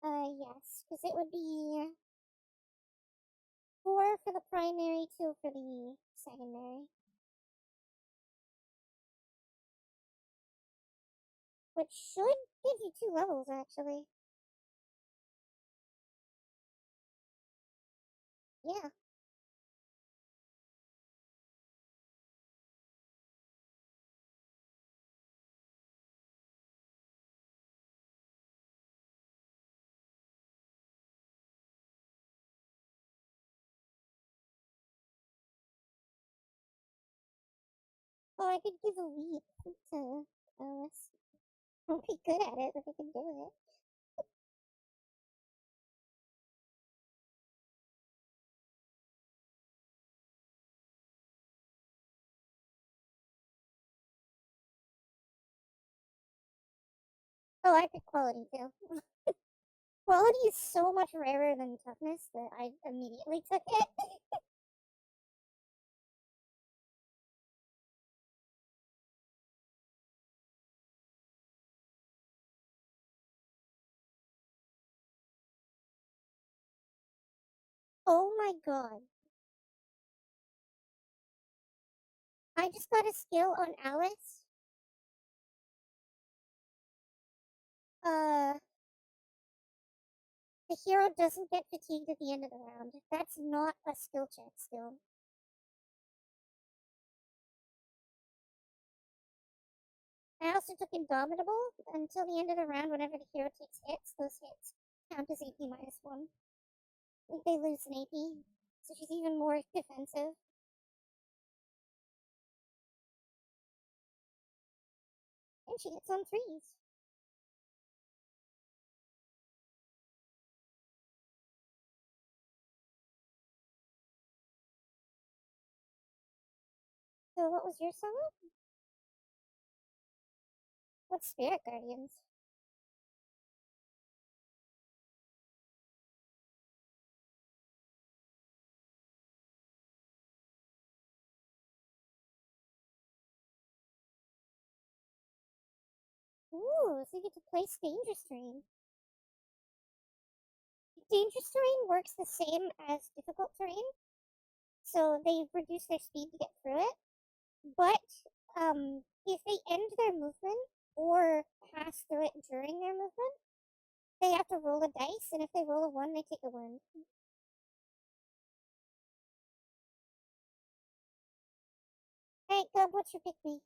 Yes, because it would be 4 for the primary, 2 for the secondary. Which should give you 2 levels, actually. Yeah. Oh, I could give a leap to Alice. I'll be good at it if I can do it. Oh, I picked quality too. Quality is so much rarer than toughness that I immediately took it. Oh my god. I just got a skill on Alice. Uh, the hero doesn't get fatigued at the end of the round. That's not a skill check still. I also took Indomitable until the end of the round. Whenever the hero takes hits, those hits count as AP -1. Like they lose an AP, so she's even more defensive. And she hits on 3s. So what was your solo? What's Spirit Guardians? Ooh, so you get to place Dangerous Terrain. Dangerous Terrain works the same as difficult terrain, so they reduce their speed to get through it. But if they end their movement or pass through it during their movement, they have to roll a dice, and if they roll a 1, they take a wound. Alright, Gub, what's your pick me?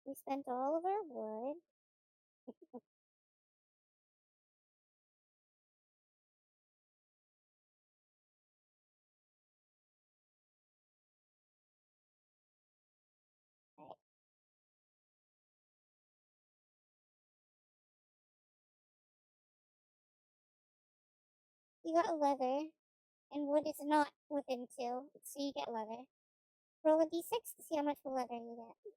We spent all of our wood. You got leather, and wood is not within 2, so you get leather. Roll a d6 to see how much leather you get.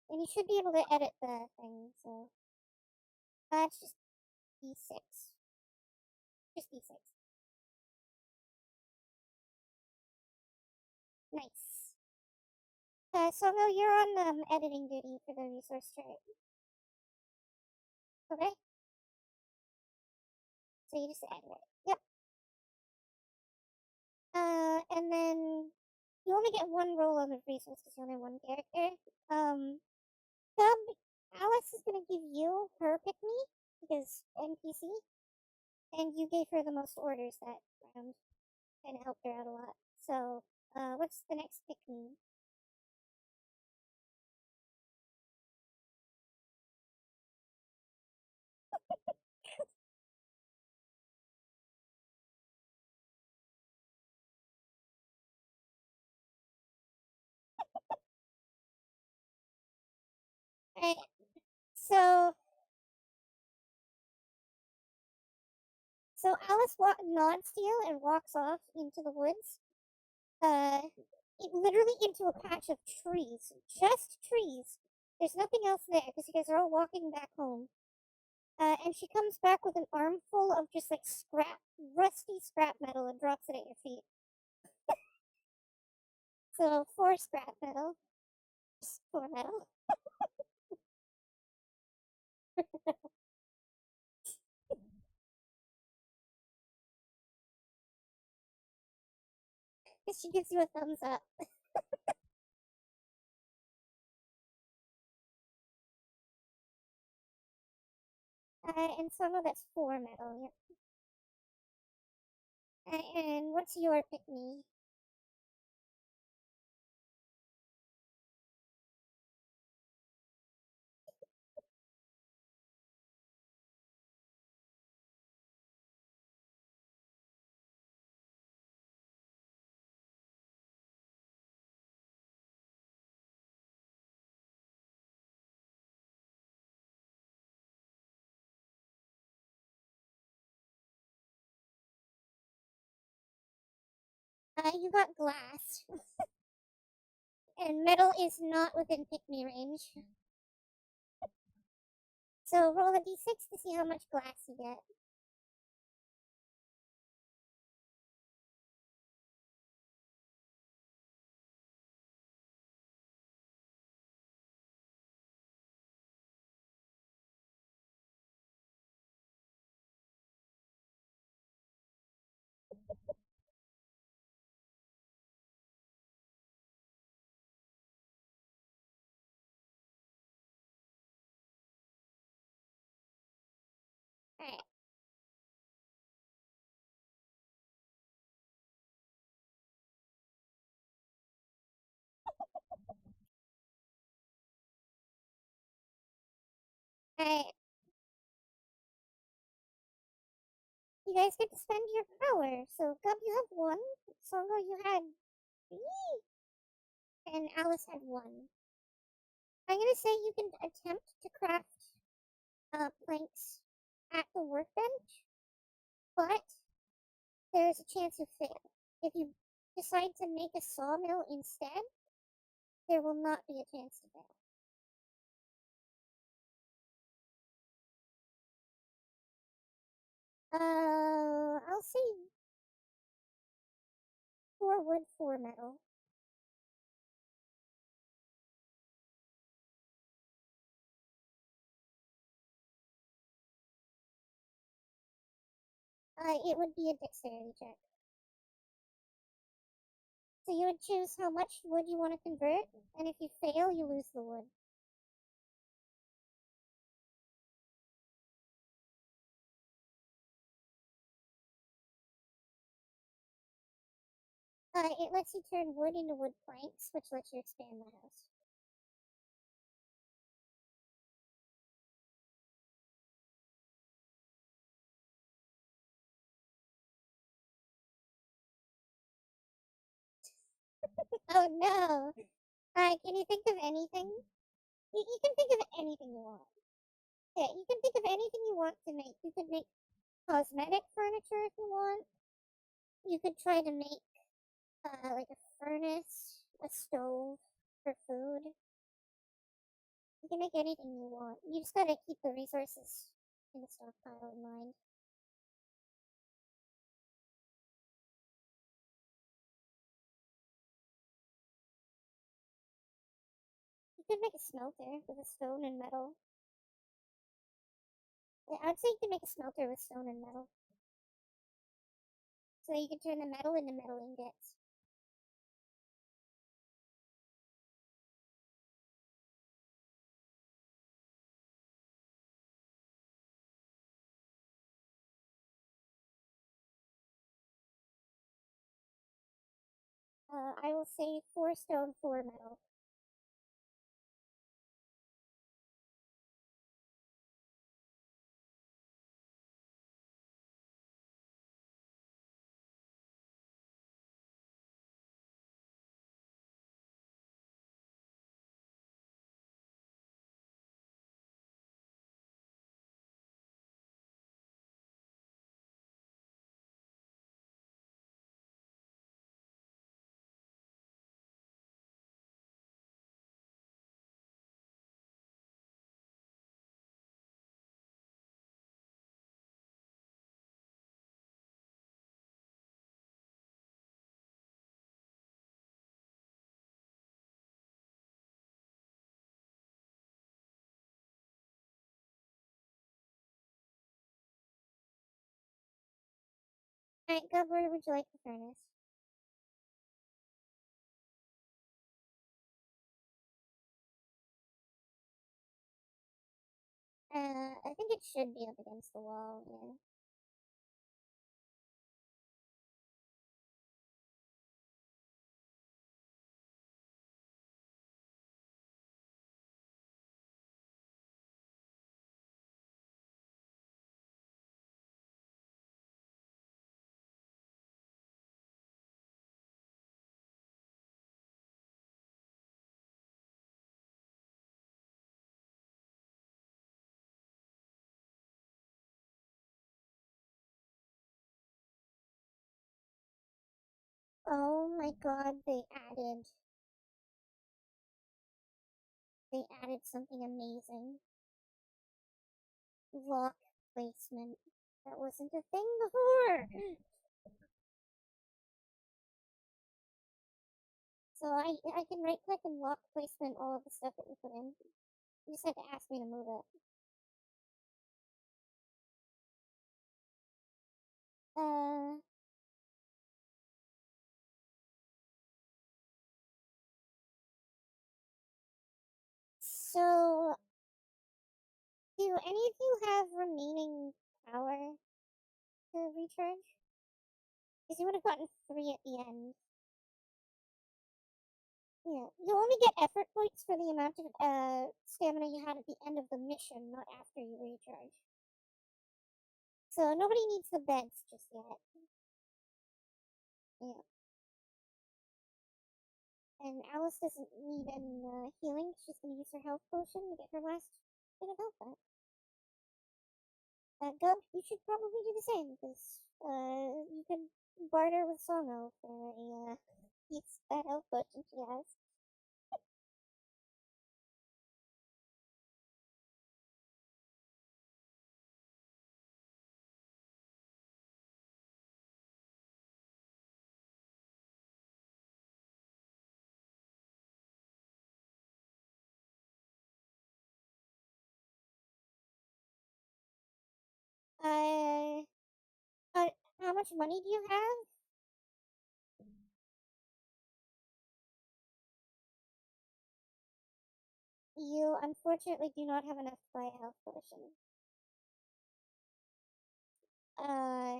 And you should be able to edit the thing, so. It's just d6. Just d6. Nice. So no, you're on editing duty for the resource chart. Okay? So you just edit it. Yep. And then you only get one roll on the resource because you're only one character. Dub, Alice is gonna give you her pick me because NPC, and you gave her the most orders that round and helped her out a lot. So, what's the next pick me? Alright, so Alice nods to you and walks off into the woods. Literally into a patch of trees, just trees. There's nothing else there because you guys are all walking back home. And she comes back with an armful of just like rusty scrap metal and drops it at your feet. So 4 scrap metal, 4 metal. She gives you a thumbs up. And some of that's 4 metal. Yep. And what's your pick me? You got glass. And metal is not within pick me range. So roll a d6 to see how much glass you get. Alright. Alright. You guys get to spend your power. So Gub, you have 1. Songo, you had 3. And Alice had 1. I'm gonna say you can attempt to craft planks at the workbench, but there's a chance you fail. If you decide to make a sawmill instead, there will not be a chance to fail. I'll say 4 wood, 4 metal. It would be a dexterity check. So you would choose how much wood you want to convert, and if you fail, you lose the wood. It lets you turn wood into wood planks, which lets you expand the house. Oh no! Can you think of anything? You can think of anything you want. Yeah, you can think of anything you want to make. You could make cosmetic furniture if you want. You could try to make like a furnace, a stove for food. You can make anything you want. You just gotta keep the resources in the stockpile in mind. You could make a smelter with a stone and metal. Yeah, I'd say you can make a smelter with stone and metal. So you can turn the metal into metal ingots. I will say 4 stone, 4 metal. Alright, Gov, where would you like the furnace? I think it should be up against the wall, yeah. Oh my god, they added something amazing. Lock placement. That wasn't a thing before. So I can right click and lock placement all of the stuff that we put in. You just have to ask me to move it. Uh, so do any of you have remaining power to recharge? Because you would have gotten 3 at the end. Yeah, you only get effort points for the amount of stamina you had at the end of the mission, not after you recharge. So nobody needs the beds just yet. Yeah. And Alice doesn't need any healing. She's gonna use her health potion to get her last bit of health back. Gub, you should probably do the same, because you can barter with Songo for a use that health potion she has. Uh, uh, how much money do you have? You unfortunately do not have enough to buy a health potion. Uh,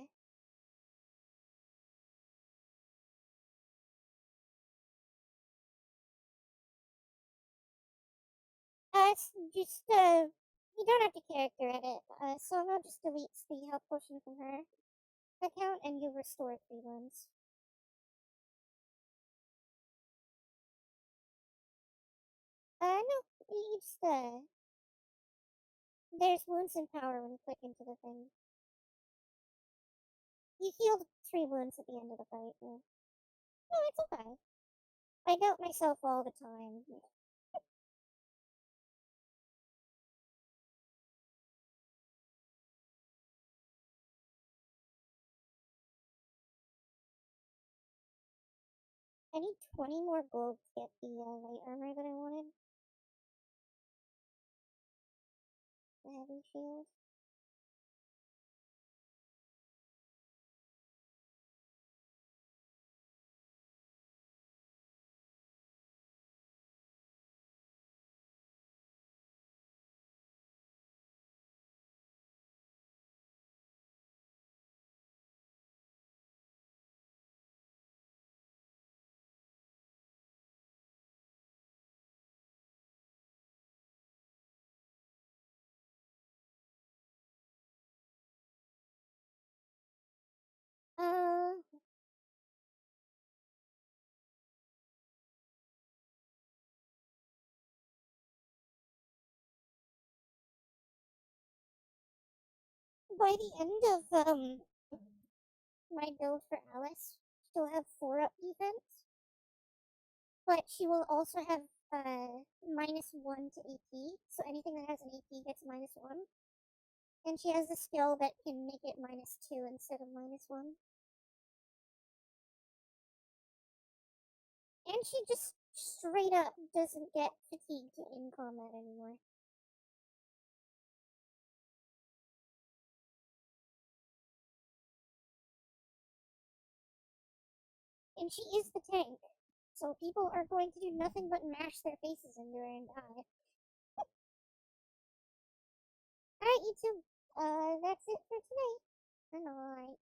just, you don't have to character edit. Songo just deletes the health potion from her account and you restore 3 ones. No, you just, There's wounds and power when you click into the thing. You healed 3 wounds at the end of the fight. Yeah. No, it's okay. I doubt myself all the time. I need 20 more gold to get the light armor that I wanted. The heavy shield. Uh, by the end of my build for Alice, she'll have 4 up defense, but she will also have -1 to AP. So anything that has an AP gets -1. And she has a skill that can make it -2 instead of -1. And she just straight up doesn't get fatigued in combat anymore. And she is the tank. So people are going to do nothing but mash their faces into her and die. Alright, you two. That's it for today. Good night.